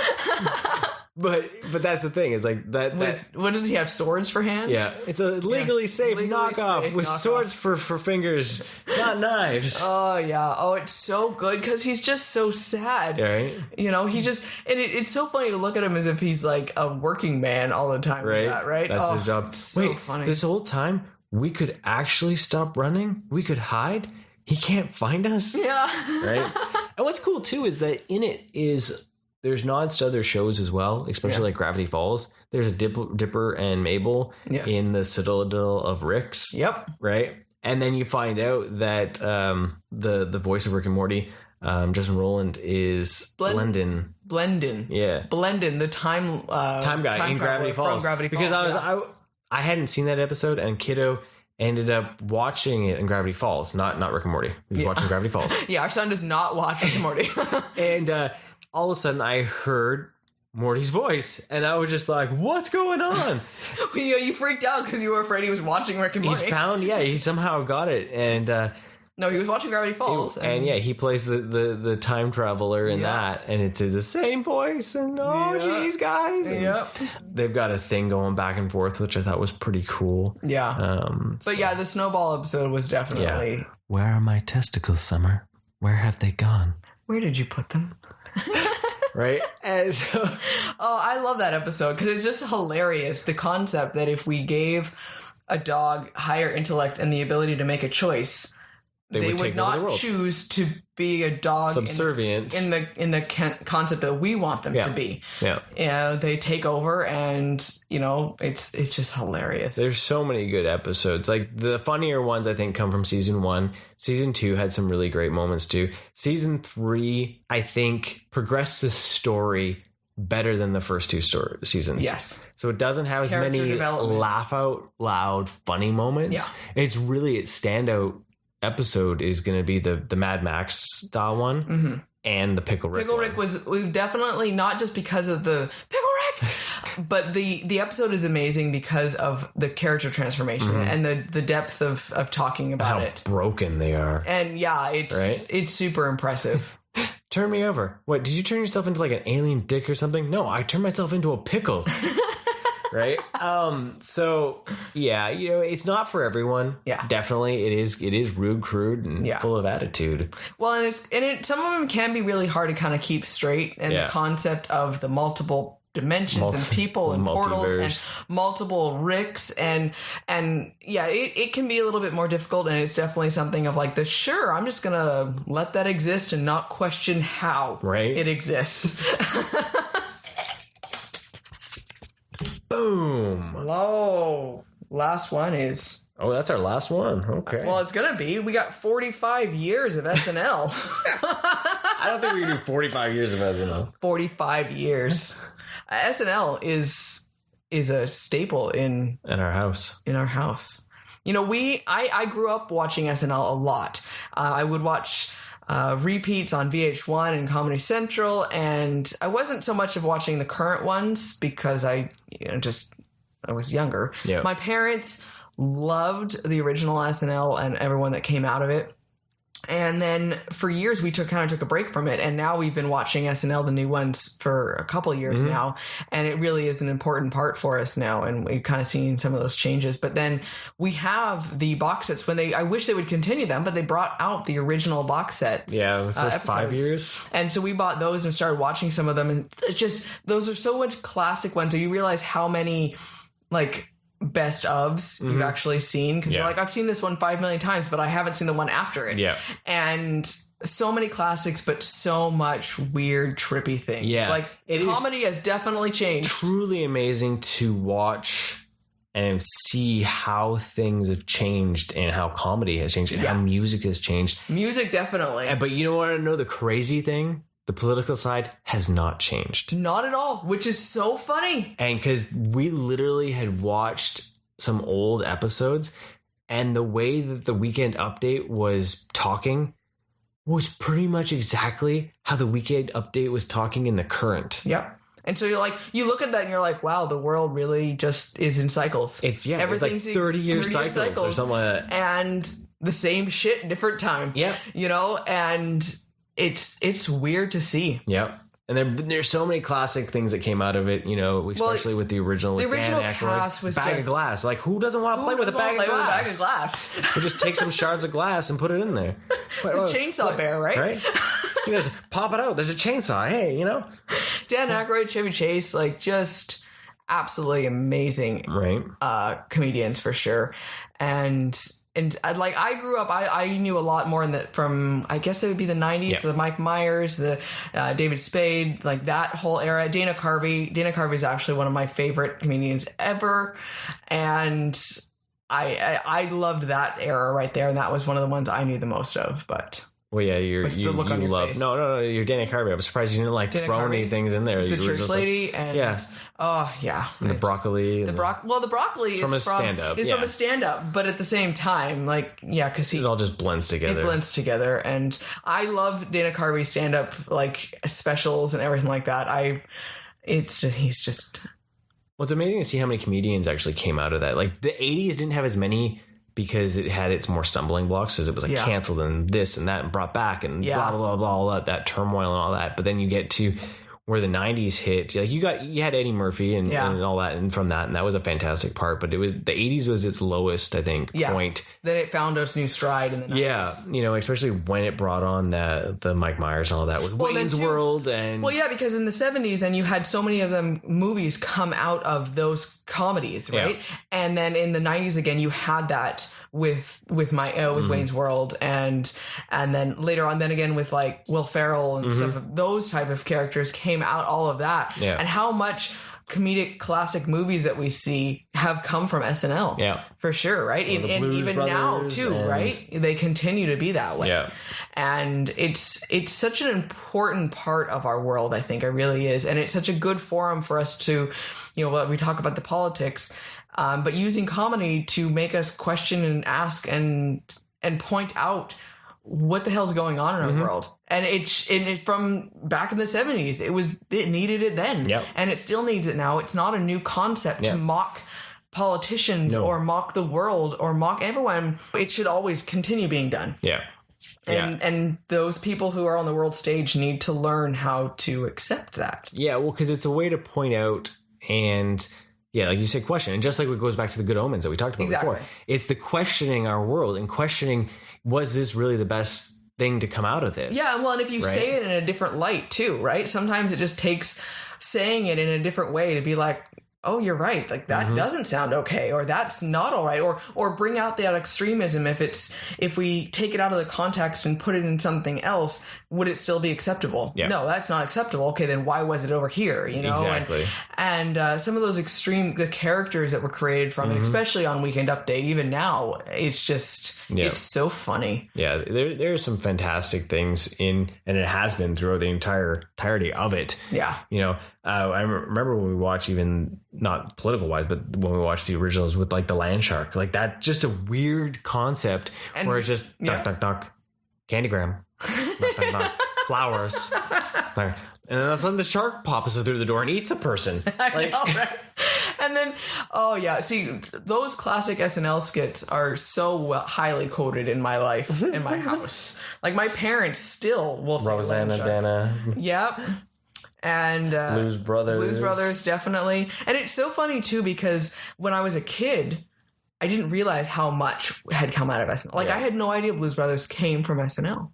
But that's the thing, is like that. What does he have, swords for hands? Yeah, it's a legally safe knockoff with swords for fingers, not knives. Oh yeah. Oh, it's so good because he's just so sad. Right. You know, he just and it's so funny to look at him as if he's like a working man all the time. Right. Like that, right. That's his job. So funny. This whole time we could actually stop running. We could hide. He can't find us. Yeah. Right. And what's cool too is that in it is. There's nods to other shows as well, especially like Gravity Falls. There's a Dipper and Mabel in the Citadel of Ricks. Yep. Right? And then you find out that the voice of Rick and Morty, Justin Roiland, is Blendon. Yeah. Blendon, the time guy in Gravity Falls. From Gravity Falls. Because I hadn't seen that episode, and Kiddo ended up watching it in Gravity Falls. Not Rick and Morty. He was watching Gravity Falls. Yeah, our son does not watch Rick and Morty. And all of a sudden I heard Morty's voice and I was just like, what's going on? You freaked out because you were afraid he was watching Rick and Morty. He somehow got it. And no, he was watching Gravity Falls. And he plays the time traveler in that, and it's the same voice. And geez, guys. Yep. They've got a thing going back and forth, which I thought was pretty cool. Yeah. But yeah, the snowball episode was definitely. Yeah. Where are my testicles, Summer? Where have they gone? Where did you put them? Right? And so, I love that episode because it's just hilarious. The concept that if we gave a dog higher intellect and the ability to make a choice, they would not choose to be a dog subservient in the concept that we want them to be. Yeah. They take over, and it's just hilarious. There's so many good episodes. Like the funnier ones I think come from season 1. Season 2 had some really great moments too. Season 3 I think progressed the story better than the first 2 seasons. Yes. So it doesn't have as many laugh out loud funny moments. Yeah. It's really its standout episode is going to be the Mad Max style one and the Pickle Rick. Pickle Rick was definitely not just because of the Pickle Rick, but the episode is amazing because of the character transformation and the depth of talking about how broken they are. And yeah, it's super impressive. Turn me over. What, did you turn yourself into like an alien dick or something? No, I turned myself into a pickle. Right. So yeah, it's not for everyone. Yeah, definitely. It is rude, crude, and full of attitude. Well, and some of them can be really hard to kind of keep straight. And the concept of the multiple dimensions and people and portals and multiple Ricks and it can be a little bit more difficult. And it's definitely something of like I'm just gonna let that exist and not question how it exists. Boom. Hello. Last one is... Oh, that's our last one. Okay. Well, it's going to be. We got 45 years of SNL. I don't think we can do 45 years of SNL. 45 years. SNL is a staple in our house. In our house. I grew up watching SNL a lot. I would watch... repeats on VH1 and Comedy Central, and I wasn't so much of watching the current ones because I was younger. Yeah. My parents loved the original SNL and everyone that came out of it. And then for years we took a break from it, and now we've been watching SNL, the new ones, for a couple of years now, and it really is an important part for us now, and we've kind of seen some of those changes. But then we have the box sets. I wish they would continue them, but they brought out the original box sets. Yeah, for 5 years. And so we bought those and started watching some of them, and those are so much classic ones. So you realize how many best ofs you've actually seen, because you're like, I've seen this one 5 million times, but I haven't seen the one after it. Yeah. And so many classics, but so much weird, trippy things. Yeah. Comedy has definitely changed. Truly amazing to watch and see how things have changed and how comedy has changed and how music has changed. Music, definitely. But you want to know the crazy thing? The political side has not changed. Not at all, which is so funny. And because we literally had watched some old episodes, and the way that the Weekend Update was talking was pretty much exactly how the Weekend Update was talking in the current. Yep. And so you look at that and you're like, wow, the world really just is in cycles. It's like 30-year cycles or something like that. And the same shit, different time. Yeah. And it's weird to see. Yeah. And there's so many classic things that came out of it, especially with the original. The original Dan Aykroyd, cast was bag of glass. Like, who doesn't want to play with a bag of glass? We just take some shards of glass and put it in there. The chainsaw bear, right? Right? You just pop it out. There's a chainsaw. Hey, Dan Aykroyd, Chevy Chase, like just absolutely amazing, right? Comedians for sure. And I grew up, I knew a lot more from, I guess it would be the 90s, yeah. The Mike Myers, the David Spade, like that whole era. Dana Carvey is actually one of my favorite comedians ever. And I loved that era right there. And that was one of the ones I knew the most of, but... Well, yeah, you love... Face? No, you're Dana Carvey. I'm surprised you didn't throw any things in there. The church lady and... Yeah. Oh, yeah. And the broccoli. The broccoli is from a stand-up. It's from a stand-up, but at the same time, because it all just blends together. It blends together, and I love Dana Carvey's stand-up, specials and everything like that. He's just... Well, it's amazing to see how many comedians actually came out of that. Like, the 80s didn't have as many... because it had its more stumbling blocks, as it was canceled and this and that and brought back and blah, blah, blah, blah, all that turmoil and all that. But then you get to where the 90s hit, you had Eddie Murphy and all that, and from that, and that was a fantastic part. But it was the 80s was its lowest, I think, point. Then it found its new stride in the 90s. Yeah, especially when it brought on the Mike Myers and all that with Wayne's World and... Well, yeah, because in the 70s, then you had so many of them movies come out of those comedies, right? Yeah. And then in the 90s again, you had that with Wayne's World and then later on, then again with Will Ferrell and stuff. Those type of characters came out, all of that, and how much comedic classic movies that we see have come from SNL, for sure, right? And even now too, right? They continue to be that way, and it's such an important part of our world. I think it really is, and it's such a good forum for us to, we talk about the politics. But using comedy to make us question and ask and point out what the hell's going on in our world. And it from back in the 70s, it needed it then. Yep. And it still needs it now. It's not a new concept to mock politicians or mock the world or mock everyone. It should always continue being done. Yeah. And those people who are on the world stage need to learn how to accept that. Yeah, well, because it's a way to point out and... Yeah, like you said, question. And just like it goes back to the good omens that we talked about before. It's the questioning our world and questioning, was this really the best thing to come out of this? Yeah, well, and if you say it in a different light too, right? Sometimes it just takes saying it in a different way to be like, oh, you're right. Like that doesn't sound okay, or that's not all right, or bring out that extremism. If we take it out of the context and put it in something else, would it still be acceptable? Yeah. No, that's not acceptable. Okay, then why was it over here? Exactly. And some of those the characters that were created from it, especially on Weekend Update, even now, it's just it's so funny. Yeah, there's some fantastic things and it has been throughout the entirety of it. Yeah, I remember when we watched, even not political wise, but when we watched the originals with the land shark, like that, just a weird concept and where it's just knock, knock, candygram, knock, knock, flowers. And then all of a sudden the shark pops through the door and eats a person. I know, right? And then, see, those classic SNL skits are so highly quoted in my life, in my house. Like my parents still will say Rosanna, Dana. Yep. And Blues Brothers, definitely. And it's so funny too, because when I was a kid, I didn't realize how much had come out of SNL. I had no idea Blues Brothers came from SNL.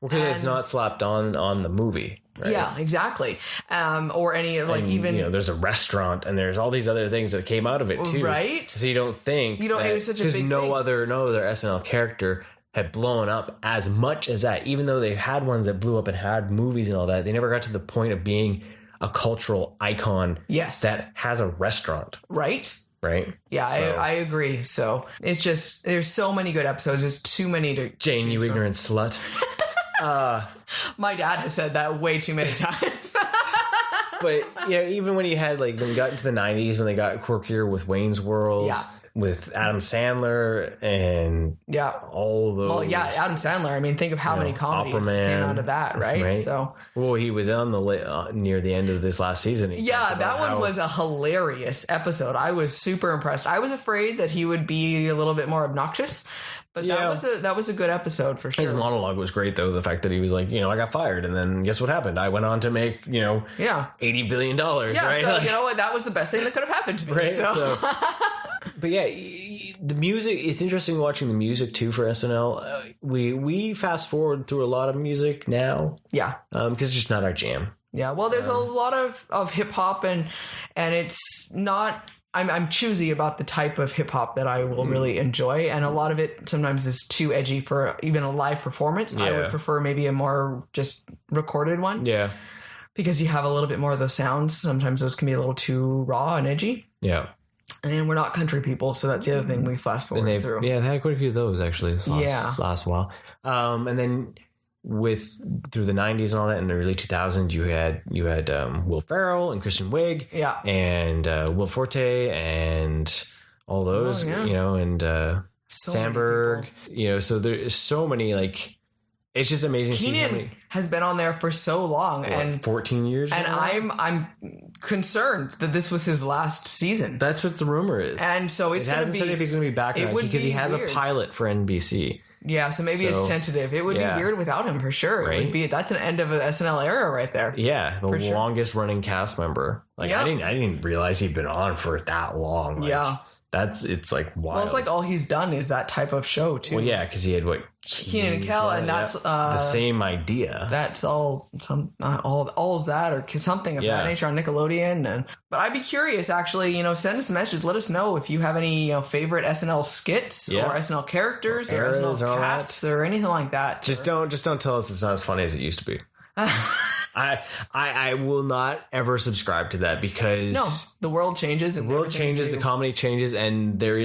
Well, because it's not slapped on the movie. Right? Yeah, exactly. Or any even there's a restaurant and there's all these other things that came out of it too. Right. So you don't think it was such a big thing. Because no other SNL character had blown up as much as that, even though they had ones that blew up and had movies and all that. They never got to the point of being a cultural icon that has a restaurant. Right. Yeah, so. I agree. So it's just, there's so many good episodes. There's too many to Jane, you ignorant slut. My dad has said that way too many times. But even when you had when we got into the 90s, when they got quirkier with Wayne's World, with Adam Sandler and all those. Well, Adam Sandler. I mean, think of how many comedies came out of that, right? So, well, he was on the near the end of this last season. That one was a hilarious episode. I was super impressed. I was afraid that he would be a little bit more obnoxious. But that was a good episode for sure. His monologue was great, though. The fact that he was like, I got fired, and then guess what happened? I went on to make, $80 billion, right? So you know what? That was the best thing that could have happened to me. Right. So. But the music. It's interesting watching the music too for SNL. We fast forward through a lot of music now. Yeah. Because it's just not our jam. Yeah. Well, there's a lot of hip hop and it's not. I'm choosy about the type of hip hop that I will really enjoy, and a lot of it sometimes is too edgy for even a live performance. I would prefer maybe a more just recorded one. Yeah, because you have a little bit more of those sounds. Sometimes those can be a little too raw and edgy. Yeah, and we're not country people, so that's the other thing we fast forward through. Yeah, they had quite a few of those actually. This last while, and then. Through the 90s and all that, in the early 2000s, you had Will Ferrell and Kristen Wiig, and Will Forte and all those, and so Sandberg, so there's so many it's just amazing. Keenan has been on there for so long, and 14 years, and I'm concerned that this was his last season. That's what the rumor is, and so it hasn't said if he's going to be back or not, because he has a pilot for NBC. Yeah, so maybe it's tentative. It would be weird without him for sure. Right? It would be that's an end of an SNL era right there. Yeah, the longest running cast member. I didn't realize he'd been on for that long. It's wild. Well, it's like all he's done is that type of show too. Well, yeah, because he had Keenan and Kel, and that's the same idea. That's all is that or something of that nature on Nickelodeon. But I'd be curious, actually. Send us a message. Let us know if you have any favorite SNL skits or SNL characters or SNL casts or anything like that. Just don't tell us it's not as funny as it used to be. I will not ever subscribe to that because the world changes. The world changes. The comedy changes, and there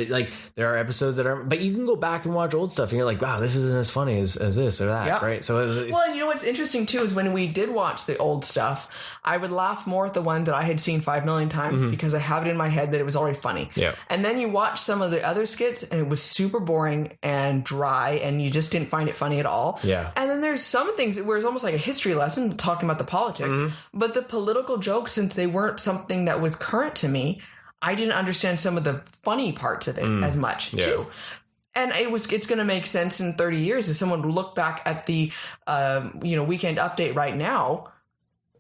are episodes that are. But you can go back and watch old stuff, and you're like, wow, this isn't as funny as this or that, right? So and what's interesting too is when we did watch the old stuff, I would laugh more at the ones that I had seen 5 million times because I have it in my head that it was already funny. Yeah. And then you watch some of the other skits and it was super boring and dry and you just didn't find it funny at all. Yeah. And then there's some things where it's almost like a history lesson talking about the politics, but the political jokes, since they weren't something that was current to me, I didn't understand some of the funny parts of it as much too. And it's going to make sense in 30 years if someone would look back at the, Weekend Update right now.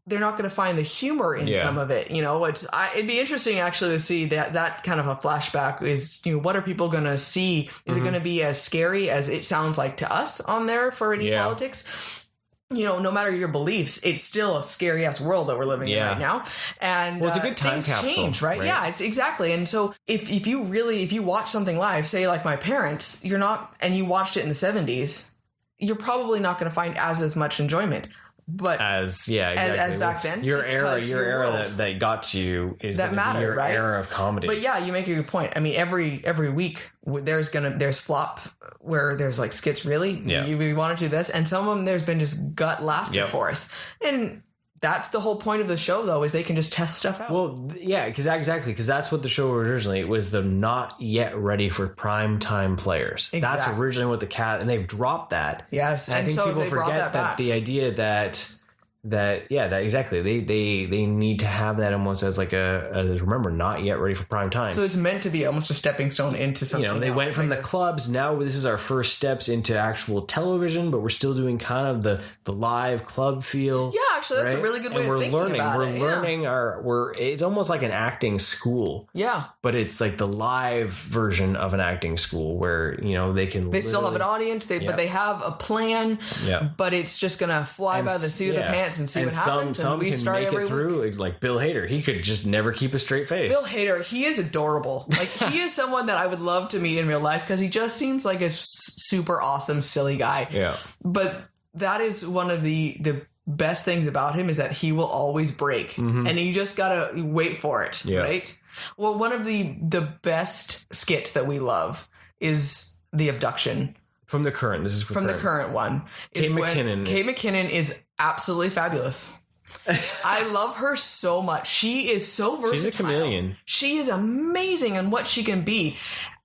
They're not going to find the humor in some of it. It'd be interesting actually to see that kind of a flashback is, what are people going to see? Is it going to be as scary as it sounds like to us on there for any politics? No matter your beliefs, it's still a scary ass world that we're living in right now. And it's a good time capsule, change, right? Yeah, it's exactly. And so if you watch something live, say like my parents, and you watched it in the 70s, you're probably not going to find as much enjoyment. But as back then, your era that got you is that mattered, your right? era of comedy. But yeah, you make a good point. I mean, every week there's flop where there's like skits. Really, we want to do this, and some of them there's been just gut laughter for us, and that's the whole point of the show, though, is they can just test stuff out. Well, yeah, because that's what the show originally. It was the not yet ready for prime time players. Exactly. That's originally what and they've dropped that. Yes, and I think people forget that the idea that exactly. They need to have that almost as like remember, not yet ready for prime time. So it's meant to be almost a stepping stone into something. They went from the clubs. Now this is our first steps into actual television, but we're still doing kind of the live club feel. Yeah, actually, that's a really good way of thinking about it. We're learning it's almost like an acting school. Yeah, but it's like the live version of an acting school where they still have an audience, but they have a plan. Yeah, but it's just gonna fly by the seat of the pants. And see what happens. Some we can start make it through. Week. Like Bill Hader, he could just never keep a straight face. Bill Hader, he is adorable. Like he is someone that I would love to meet in real life because he just seems like a super awesome, silly guy. Yeah. But that is one of the best things about him is that he will always break, and you just gotta wait for it, right? Well, one of the best skits that we love is The Abduction. From the current. This is from the current one. Kate McKinnon. Kate McKinnon is absolutely fabulous. I love her so much. She is so versatile. She's a chameleon. She is amazing in what she can be.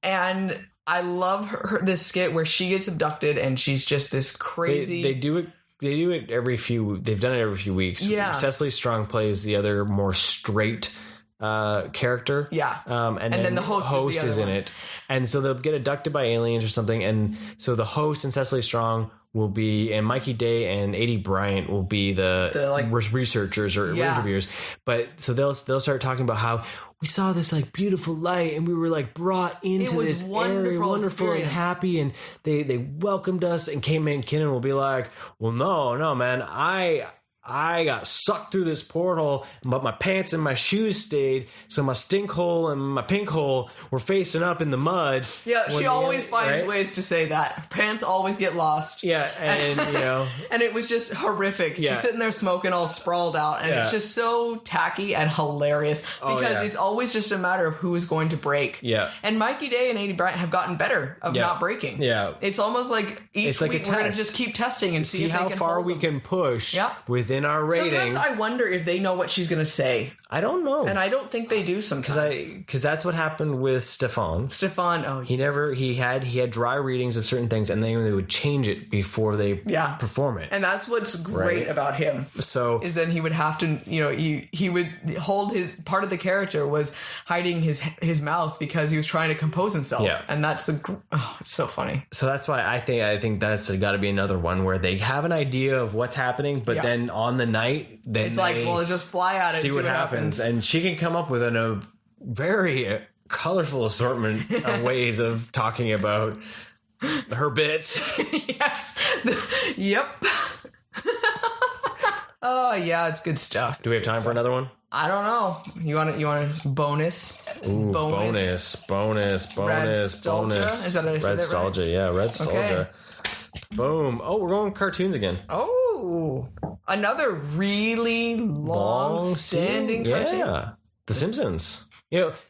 And I love this skit where she gets abducted and she's just this crazy. They do it. They do it every few. They've done it every few weeks. Yeah. Cecily Strong plays the other more straight character. Yeah. And then the host is in it. And so they'll get abducted by aliens or something. And so the host and Cecily Strong will be, and Mikey Day and A.D. Bryant will be the like, researchers or interviewers. But so they'll start talking about how we saw this like beautiful light and we were like brought into this area, wonderful and happy, and they welcomed us and came in. Kinnan will be like, well, no, man, I got sucked through this portal, but my pants and my shoes stayed, so my stink hole and my pink hole were facing up in the mud. Yeah, she always finds ways to say that. Pants always get lost. Yeah, and you know. And it was just horrific. Yeah. She's sitting there smoking all sprawled out, and it's just so tacky and hilarious because it's always just a matter of who is going to break. Yeah. And Mikey Day and A.D. Bryant have gotten better of not breaking. Yeah. It's almost like each week we're going to just keep testing and see if how they can far hold we them. can push within our rating. Sometimes I wonder if they know what she's going to say. I don't know. And I don't think they do sometimes. Because that's what happened with Stefan. He had dry readings of certain things, and then they would change it before they perform it. And that's what's great about him. So is then he would have to, he would hold his part of the character was hiding his mouth because he was trying to compose himself. Yeah. And that's it's so funny. So that's why I think that's got to be another one where they have an idea of what's happening, but then on the night, then it's like, well, just fly at it, see what happens. And she can come up with a very colorful assortment of ways of talking about her bits. Yes. Yep. Oh yeah, it's good stuff. Do we have time for another one? I don't know. You want a bonus? Ooh, bonus. Radstalgia? Is that what I said? Radstalgia, right? Yeah, Radstalgia. Okay. Boom. Oh, we're going cartoons again. Oh, another really long-standing cartoon. Yeah, The Simpsons.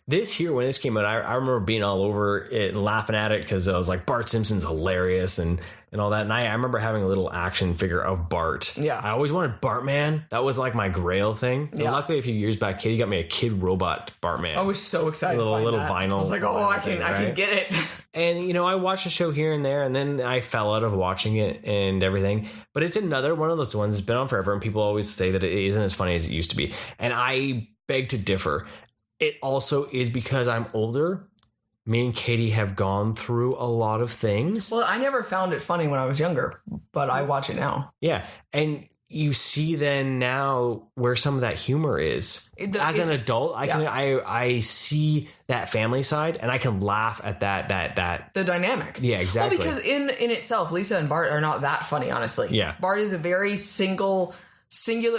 This here, when this came out, I remember being all over it and laughing at it because I was like, Bart Simpson's hilarious and all that. And I remember having a little action figure of Bart. Yeah. I always wanted Bartman. That was like my grail thing. Yeah. Luckily, a few years back, Katie got me a kid robot Bartman. I was so excited. Little vinyl. I was like, I can get it. And, I watched a show here and there, and then I fell out of watching it and everything. But it's another one of those ones that's been on forever, and people always say that it isn't as funny as it used to be. And I beg to differ. It also is because I'm older. Me and Katie have gone through a lot of things. Well, I never found it funny when I was younger, but I watch it now. Yeah. And you see then now where some of that humor is. As an adult, I see that family side and I can laugh at that. The dynamic. Yeah, exactly. Well, because in itself, Lisa and Bart are not that funny, honestly. Yeah. Bart is a very singular,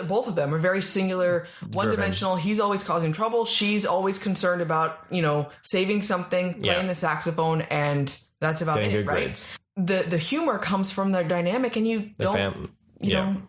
both of them are very singular, one-dimensional. He's always causing trouble. She's always concerned about, saving something, playing the saxophone, and that's about Getting it, good right? grades. The humor comes from their dynamic, and you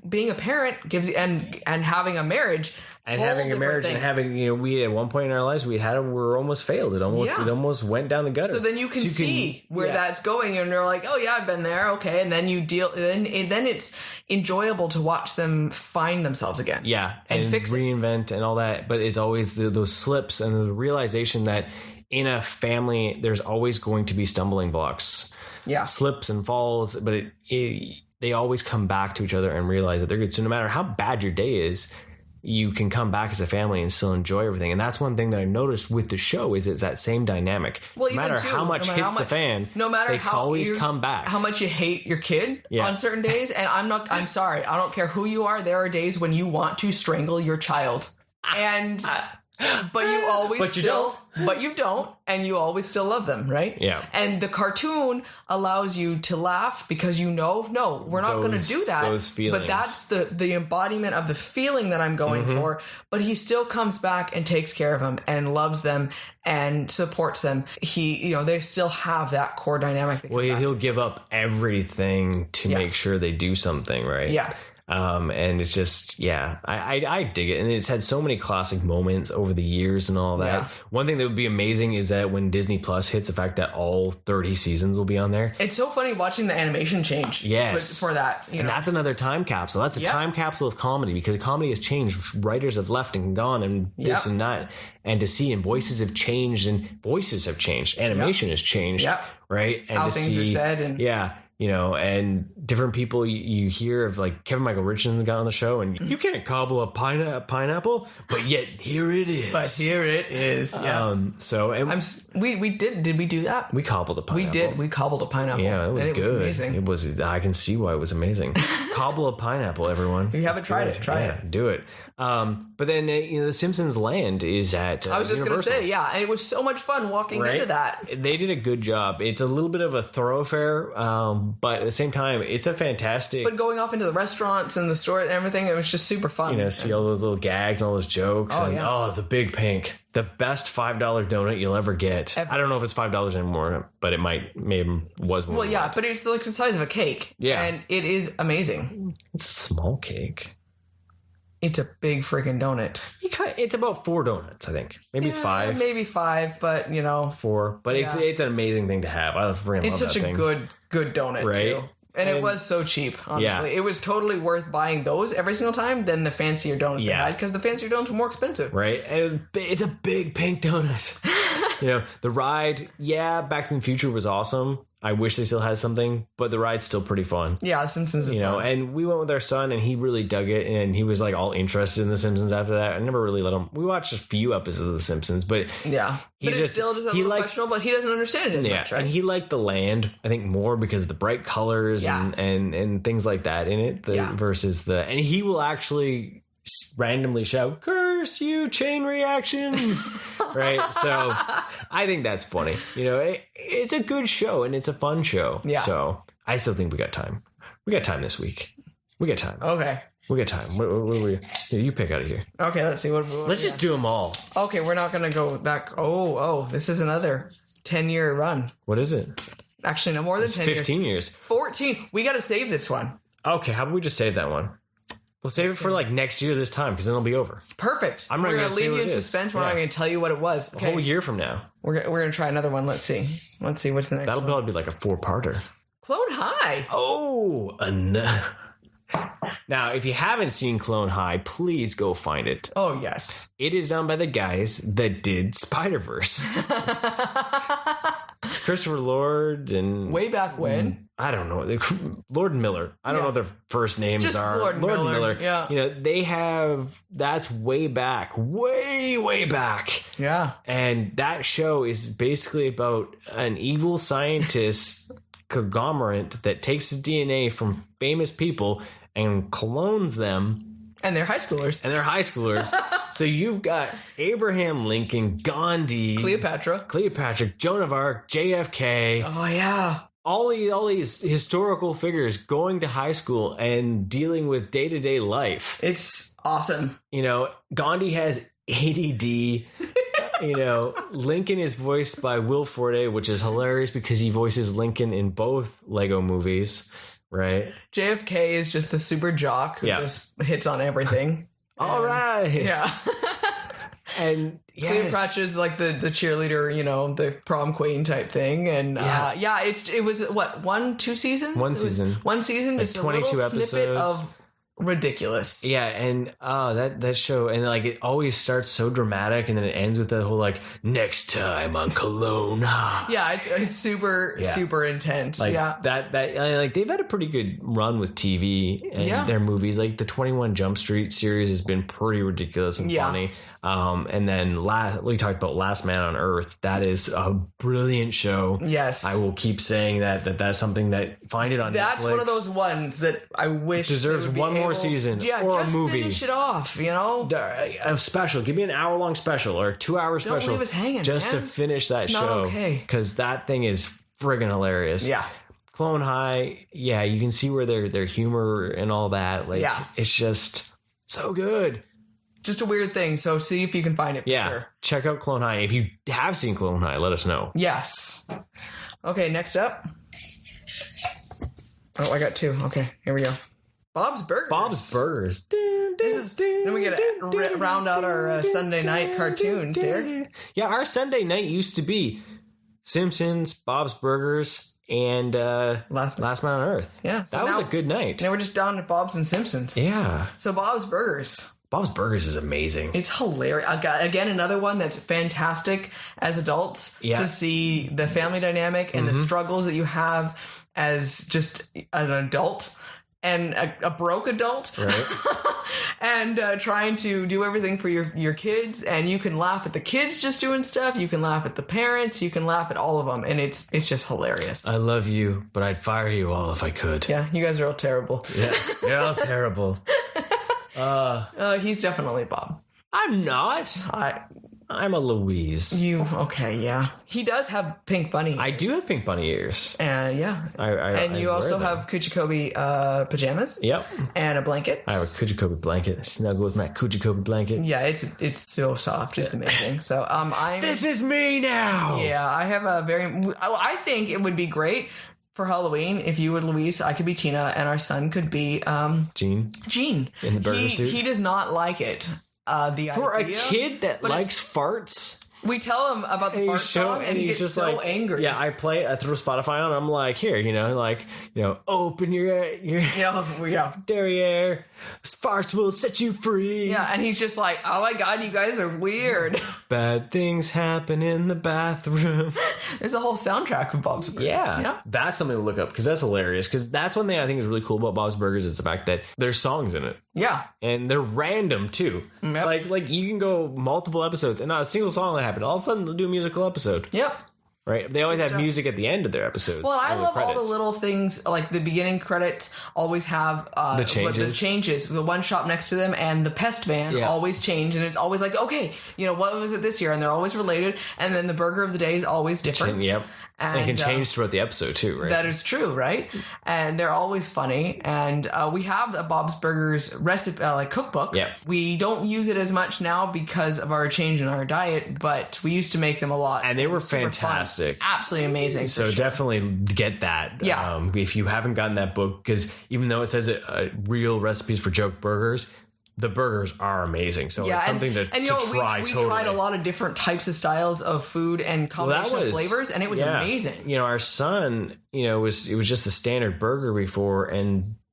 being a parent gives and having a marriage. And having a marriage and having, we at one point in our lives, we're almost failed. It almost went down the gutter. So then you can see where that's going, and they're like, oh yeah, I've been there. Okay. And then you then it's enjoyable to watch them find themselves again. Yeah. And fix reinvent and all that. But it's always those slips and the realization that in a family, there's always going to be stumbling blocks. Yeah. Slips and falls, but they always come back to each other and realize that they're good. So no matter how bad your day is, you can come back as a family and still enjoy everything. And that's one thing that I noticed with the show is it's that same dynamic. Well, no matter how much hits the fan, no matter they how always come back. How much you hate your kid on certain days. And I'm sorry. I don't care who you are. There are days when you want to strangle your child. And... but you always but you don't, and you always still love them, right? Yeah. And the cartoon allows you to laugh because no, we're not going to do that. Those feelings. But that's the embodiment of the feeling that I'm going for. But he still comes back and takes care of them and loves them and supports them. They still have that core dynamic. Well, he'll give up everything to make sure they do something, right? Yeah. And it's just, I dig it. And it's had so many classic moments over the years and all that. Yeah. One thing that would be amazing is that when Disney Plus hits, the fact that all 30 seasons will be on there. It's so funny watching the animation change. Yes. For that. And that's another time capsule. That's a time capsule of comedy, because comedy has changed. Writers have left and gone and this and that. And to see, and voices have changed, animation has changed, right? And how to things see, are said. And and different people you hear of, like Kevin Michael Richardson got on the show, and you can't cobble a pineapple, but yet here it is. Yeah. So and did we do that? we cobbled a pineapple. We did. We cobbled a pineapple. Yeah, it was and good. Was amazing. It was. I can see why it was amazing. Cobble a pineapple, everyone. If you haven't tried it, try it. Do it. But then the Simpsons land is at I was just going to say, and it was so much fun walking into that. They did a good job. It's a little bit of a thoroughfare, but at the same time, it's a fantastic. But going off into the restaurants and the store and everything, it was just super fun. See all those little gags and all those jokes. The Big Pink, the best $5 donut you'll ever get. I don't know if it's $5 anymore, but it maybe was more. Well, yeah, but it's like the size of a cake. Yeah. And it is amazing. It's a small cake. It's a big freaking donut. It's about 4 donuts, I think. Maybe it's 5. Maybe 5, but 4. But it's an amazing thing to have. I freaking love it's such that a thing. good donut, right? too. And it was so cheap, honestly. Yeah. It was totally worth buying those every single time than the fancier donuts they had, because the fancier donuts were more expensive. Right? And it's a big pink donut. The ride, Back to the Future was awesome. I wish they still had something, but the ride's still pretty fun. Yeah, The Simpsons is fun. And we went with our son, and he really dug it, and he was like all interested in The Simpsons after that. I never really let him. We watched a few episodes of The Simpsons, but it's still just a little questionable, but he doesn't understand it as much, right? And he liked the land, I think, more because of the bright colors and things like that in it versus and he will actually randomly shout, "Curse you, chain reactions!" Right? So I think that's funny. It's a good show and it's a fun show. Yeah. So I still think we got time. We got time this week. We got time. Okay. We got time. What are we? Here, you pick out of here. Okay, let's see. Let's just do them all. Okay, we're not going to go back. Oh, this is another 10-year run. What is it? Actually, no more than 10 15 years. 14. We got to save this one. Okay, how about we just save that one? We'll save it for like next year this time, because then it'll be over. Perfect. I'm not going to leave you in suspense. We're not going to tell you what it was. Okay. A whole year from now. We're going to try another one. Let's see what's the next That'll one. probably be like a 4-parter. Clone High. Oh, now, if you haven't seen Clone High, please go find it. Oh, yes. It is done by the guys that did Spider-Verse. Christopher Lord and... Way back when? I don't know. Lord and Miller. I don't know what their first names just are. Lord and Miller. Yeah. They have... That's way back. Way back. Yeah. And that show is basically about an evil scientist conglomerate that takes the DNA from famous people and clones them. And they're high schoolers. So you've got Abraham Lincoln, Gandhi, Cleopatra, Joan of Arc, JFK. Oh, yeah. All these historical figures going to high school and dealing with day-to-day life. It's awesome. Gandhi has ADD. Lincoln is voiced by Will Forte, which is hilarious because he voices Lincoln in both Lego movies. Right. JFK is just the super jock who just hits on everything. All right. Yeah. And Cleopatra is like the cheerleader, the prom queen type thing. And it was what, 2 seasons? One season. One season, like just 22 a little episodes. snippet of ridiculous. Yeah, and that show, and like it always starts so dramatic, and then it ends with the whole like next time on Cologne. Yeah, it's super intense. Like yeah, that like they've had a pretty good run with TV and their movies. Like the 21 Jump Street series has been pretty ridiculous and funny. And then we talked about Last Man on Earth. That is a brilliant show. Yes, I will keep saying that's something that find it on That's Netflix. One of those ones that I wish deserves one more season or a movie. Finish it off, a special. Give me an hour-long special or a 2-hour special. Don't leave us hanging, just man. to finish that show. Because that thing is friggin' hilarious. Yeah. Clone High, you can see where their humor and all that. Like, it's just so good. Just a weird thing. So see if you can find it for sure. Check out Clone High. If you have seen Clone High, let us know. Yes. Okay, next up. Oh, I got 2. Okay, here we go. Bob's Burgers. Bob's Burgers. This is, then we get to round out our Sunday night cartoons here. Yeah, our Sunday night used to be Simpsons, Bob's Burgers, and Last Man on Earth. Yeah. So that was a good night. Now we're just down to Bob's and Simpsons. Yeah. So Bob's Burgers. Bob's Burgers is amazing. It's hilarious. Again, another one that's fantastic as adults to see the family dynamic and the struggles that you have as just an adult and a broke adult. Right. And trying to do everything for your kids. And you can laugh at the kids just doing stuff. You can laugh at the parents. You can laugh at all of them. And it's just hilarious. I love you, but I'd fire you all if I could. Yeah, you guys are all terrible. Yeah, you're all terrible. He's definitely Bob. I'm not. I'm a Louise. Okay, yeah. He does have pink bunny ears. I do have pink bunny ears. Yeah. And you also have Kuchikobe pajamas. Yep. And a blanket. I have a Kuchikobe blanket. Snuggle with my Kuchikobe blanket. Yeah, it's so soft. It's amazing. So This is me now. Yeah, I have a I think it would be great for Halloween if you were Louise, I could be Tina, and our son could be Gene. In the burger suit. He does not like it. For idea, a kid that likes farts. We tell him about the fart song, and he gets just so like, angry. Yeah, I play it. I throw Spotify on. I'm like, here, open your derriere. Farts will set you free. Yeah, and he's just like, oh my god, you guys are weird. Bad things happen in the bathroom. There's a whole soundtrack of Bob's Burgers. Yeah. That's something to look up because that's hilarious. Because that's one thing I think is really cool about Bob's Burgers is the fact that there's songs in it. Yeah. And they're random too. Yep. Like you can go multiple episodes and not a single song will happen. All of a sudden they'll do a musical episode. Yep. Right? They always have music at the end of their episodes. Well, I love all the little things, like the beginning credits always have the changes. The one shop next to them and the pest van always change, and it's always like, okay, what was it this year? And they're always related. And then the burger of the day is always different. Yep. And it can change throughout the episode too, right? That is true, right? And they're always funny. And we have a Bob's Burgers recipe, cookbook. Yeah. We don't use it as much now because of our change in our diet, but we used to make them a lot. And they were fantastic. Fun. Absolutely amazing. So definitely get that. Yeah. If you haven't gotten that book, because even though it says real recipes for joke burgers, the burgers are amazing. So it's something to try. We tried a lot of different types of styles of food and combination of flavors, and it was amazing. Our son, it was just a standard burger before,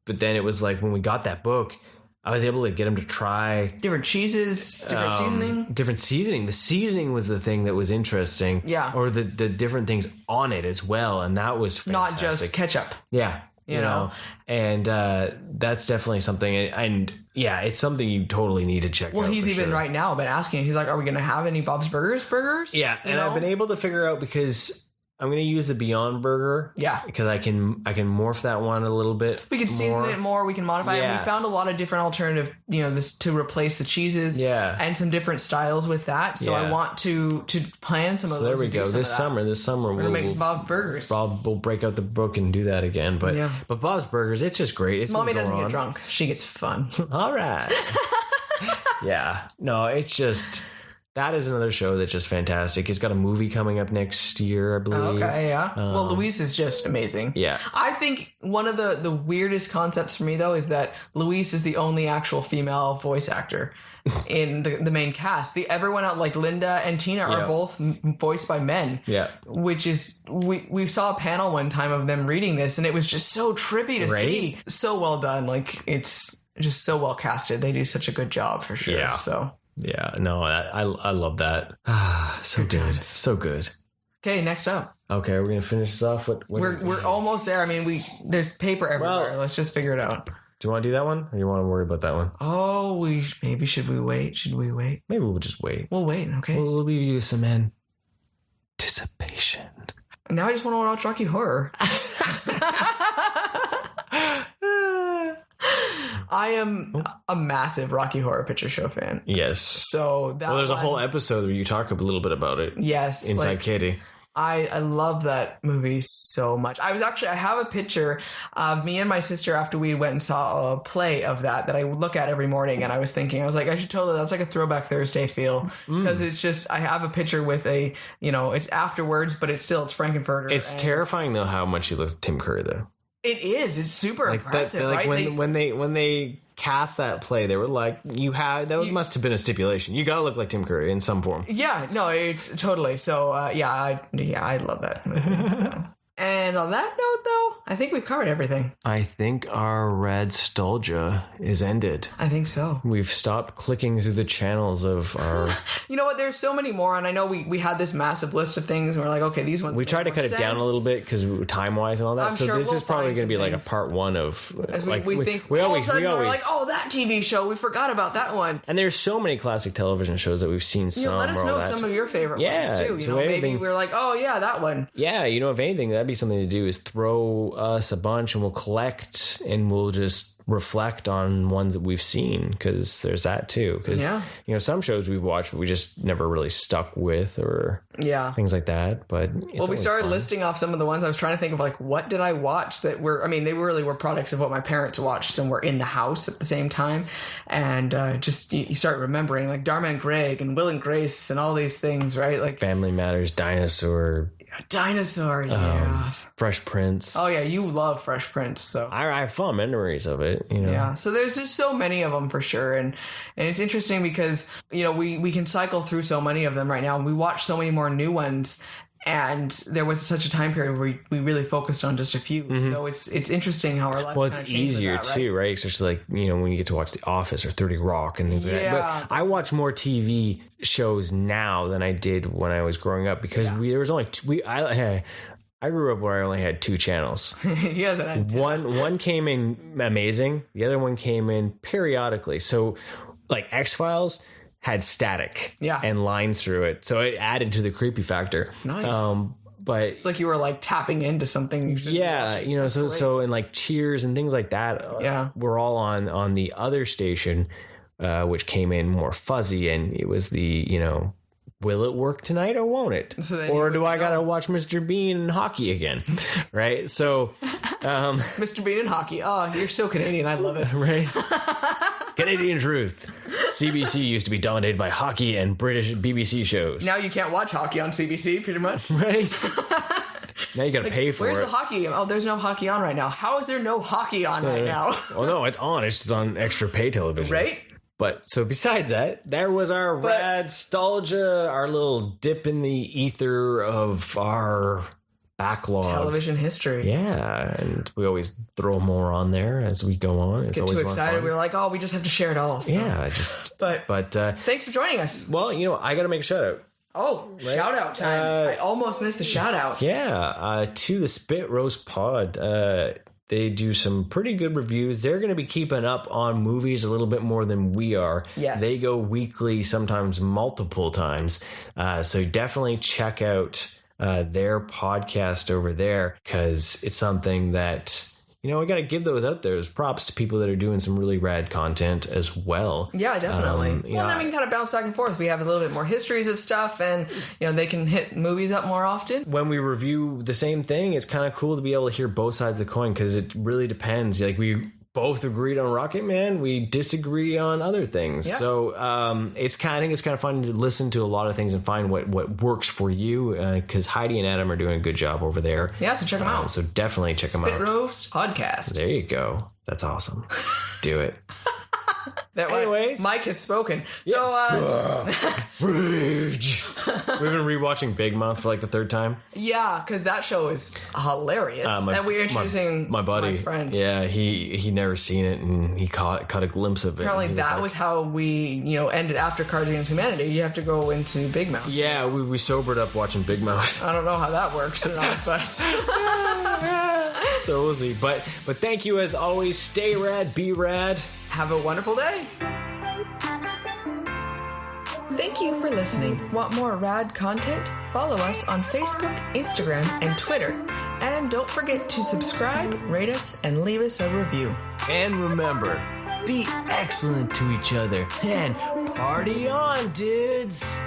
but then it was like when we got that book, I was able to get him to try different cheeses, different seasoning. Different seasoning. The seasoning was the thing that was interesting. Yeah. Or the different things on it as well, and that was fantastic. Not just ketchup. Yeah. You know, and that's definitely something, and it's something you totally need to check out. Well, he's even right now been asking. He's like, "Are we going to have any Bob's Burgers?" Yeah, and I've been able to figure out because I'm going to use the Beyond Burger. Yeah, because I can morph that one a little bit. We can season it more. We can modify it. We found a lot of different alternative, this to replace the cheeses. Yeah, and some different styles with that. So I want to plan some of those. There we go. This summer we'll make Bob's Burgers. Bob will break out the book and do that again. But Bob's Burgers, it's just great. It's Mommy doesn't get drunk. She gets fun. All right. Yeah. No, it's just. That is another show that's just fantastic. It's got a movie coming up next year, I believe. Okay, yeah. Well, Louise is just amazing. Yeah. I think one of the weirdest concepts for me, though, is that Louise is the only actual female voice actor in the main cast. Everyone out, like Linda and Tina, are both voiced by men. Yeah. Which is, we saw a panel one time of them reading this, and it was just so trippy to see. So well done. Like, it's just so well casted. They do such a good job, for sure. Yeah. So... Yeah, no, I love that. So good. So good. Okay, next up. Okay, we're going to finish this off. We're almost there. I mean, there's paper everywhere. Well, let's just figure it out. Do you want to do that one? Or do you want to worry about that one? Oh, should we wait? Should we wait? Maybe we'll just wait. We'll wait, okay. We'll leave you some anticipation. Now I just want to watch Rocky Horror. I am a massive Rocky Horror Picture Show fan. Yes. So there's a whole episode where you talk a little bit about it. Yes. Inside Katie. I love that movie so much. I have a picture of me and my sister after we went and saw a play of that I look at every morning, and I was like, I should totally, that's like a Throwback Thursday feel, because it's just, I have a picture with it's afterwards, but it's Frankenfurter. It's terrifying though how much he looks Tim Curry though. It is. It's super impressive, like right? when they cast that play, they were like, must have been a stipulation. You gotta look like Tim Curry in some form. Yeah, no, it's totally. So I love that movie. So. And on that note, though, I think we've covered everything. I think our Radstalgia is ended. I think so. We've stopped clicking through the channels of our... You know what? There's so many more, and I know we had this massive list of things, and we're like, okay, these ones... We tried to cut it down a little bit, because time-wise and all that, so this is probably going to be like a part one of... As like, we think, we always we're like, oh, that TV show, we forgot about that one. And there's so many classic television shows that we've seen some... let us know some of your favorite ones, too. You know, maybe we're like, oh, yeah, that one. Yeah, you know, if anything, that'd be something to do, is throw us a bunch and we'll collect and we'll just reflect on ones that we've seen, because there's that too, because you know, some shows we've watched but we just never really stuck with, or things like that. But we started listing off some of the ones. I was trying to think of like, what did I watch that were, I mean, they really were products of what my parents watched and were in the house at the same time, and just you start remembering like Dharma and Greg and Will and Grace and all these things, right? Like Family Matters, Dinosaur, Fresh Prince. Oh yeah, you love Fresh Prince, so I have fond memories of it, you know. Yeah, so there's just so many of them for sure, and it's interesting because, you know, we can cycle through so many of them right now, and we watch so many more new ones. And there was such a time period where we really focused on just a few. Mm-hmm. So it's interesting how our lives. Well, it's easier too, right? Especially like, you know, when you get to watch The Office or 30 Rock and things like that. But I watch more TV shows now than I did when I was growing up, because there was only I grew up where I only had 2 channels. He hasn't had 2. One came in amazing. The other one came in periodically. So like X-Files had static and lines through it, so it added to the creepy factor. Nice. But it's like you were like tapping into something. You know, so and like Cheers and things like that. Were all on the other station, which came in more fuzzy, and it was the, you know, will it work tonight or won't it? Or do I gotta watch Mr. Bean and hockey again? Right. So, Mr. Bean and hockey. Oh, you're so Canadian. I love it. Right. Canadian truth. CBC used to be dominated by hockey and British BBC shows. Now you can't watch hockey on CBC, pretty much. Right. Now you gotta pay for it. Where's the hockey game? Oh, there's no hockey on right now. How is there no hockey on right now? Oh, no, it's on. It's just on extra pay television. Right? But so besides that, there was our Radstalgia, our little dip in the ether of our backlog. Television history. Yeah, and we always throw more on there as we go on. It's Get always too excited. We're like, oh, we just have to share it all. So. Yeah, but thanks for joining us. Well, you know, I got to make a shout out. Oh, shout out time. I almost missed a shout out. Yeah, to the Spit Roast Pod. They do some pretty good reviews. They're going to be keeping up on movies a little bit more than we are. Yes. They go weekly, sometimes multiple times. So definitely check out their podcast over there, because it's something that, you know, we got to give those out there as props to people that are doing some really rad content as well. Yeah, definitely. Well, then we can kind of bounce back and forth. We have a little bit more histories of stuff, and, you know, they can hit movies up more often. When we review the same thing, it's kind of cool to be able to hear both sides of the coin, because it really depends. Like, we both agreed on Rocket Man, we disagree on other things. Yeah. So I think it's kind of fun to listen to a lot of things and find what works for you, because Heidi and Adam are doing a good job over there. Yeah, so check them out. So definitely check them out. Spit Roast Podcast. There you go. That's awesome. Do it. Anyways, Mike has spoken. So, Rage. We've been rewatching Big Mouth for like the 3rd time. Yeah, because that show is hilarious. And we're introducing my buddy, Mike's friend. Yeah, he never seen it, and he caught a glimpse of it. Apparently, that was how we, ended after Cards Against Humanity. You have to go into Big Mouth. Yeah, we sobered up watching Big Mouth. I don't know how that works or not, but so we'll see. But thank you as always. Stay rad, be rad. Have a wonderful day. Thank you for listening. Want more rad content? Follow us on Facebook, Instagram, and Twitter. And don't forget to subscribe, rate us, and leave us a review. And remember, be excellent to each other and party on, dudes!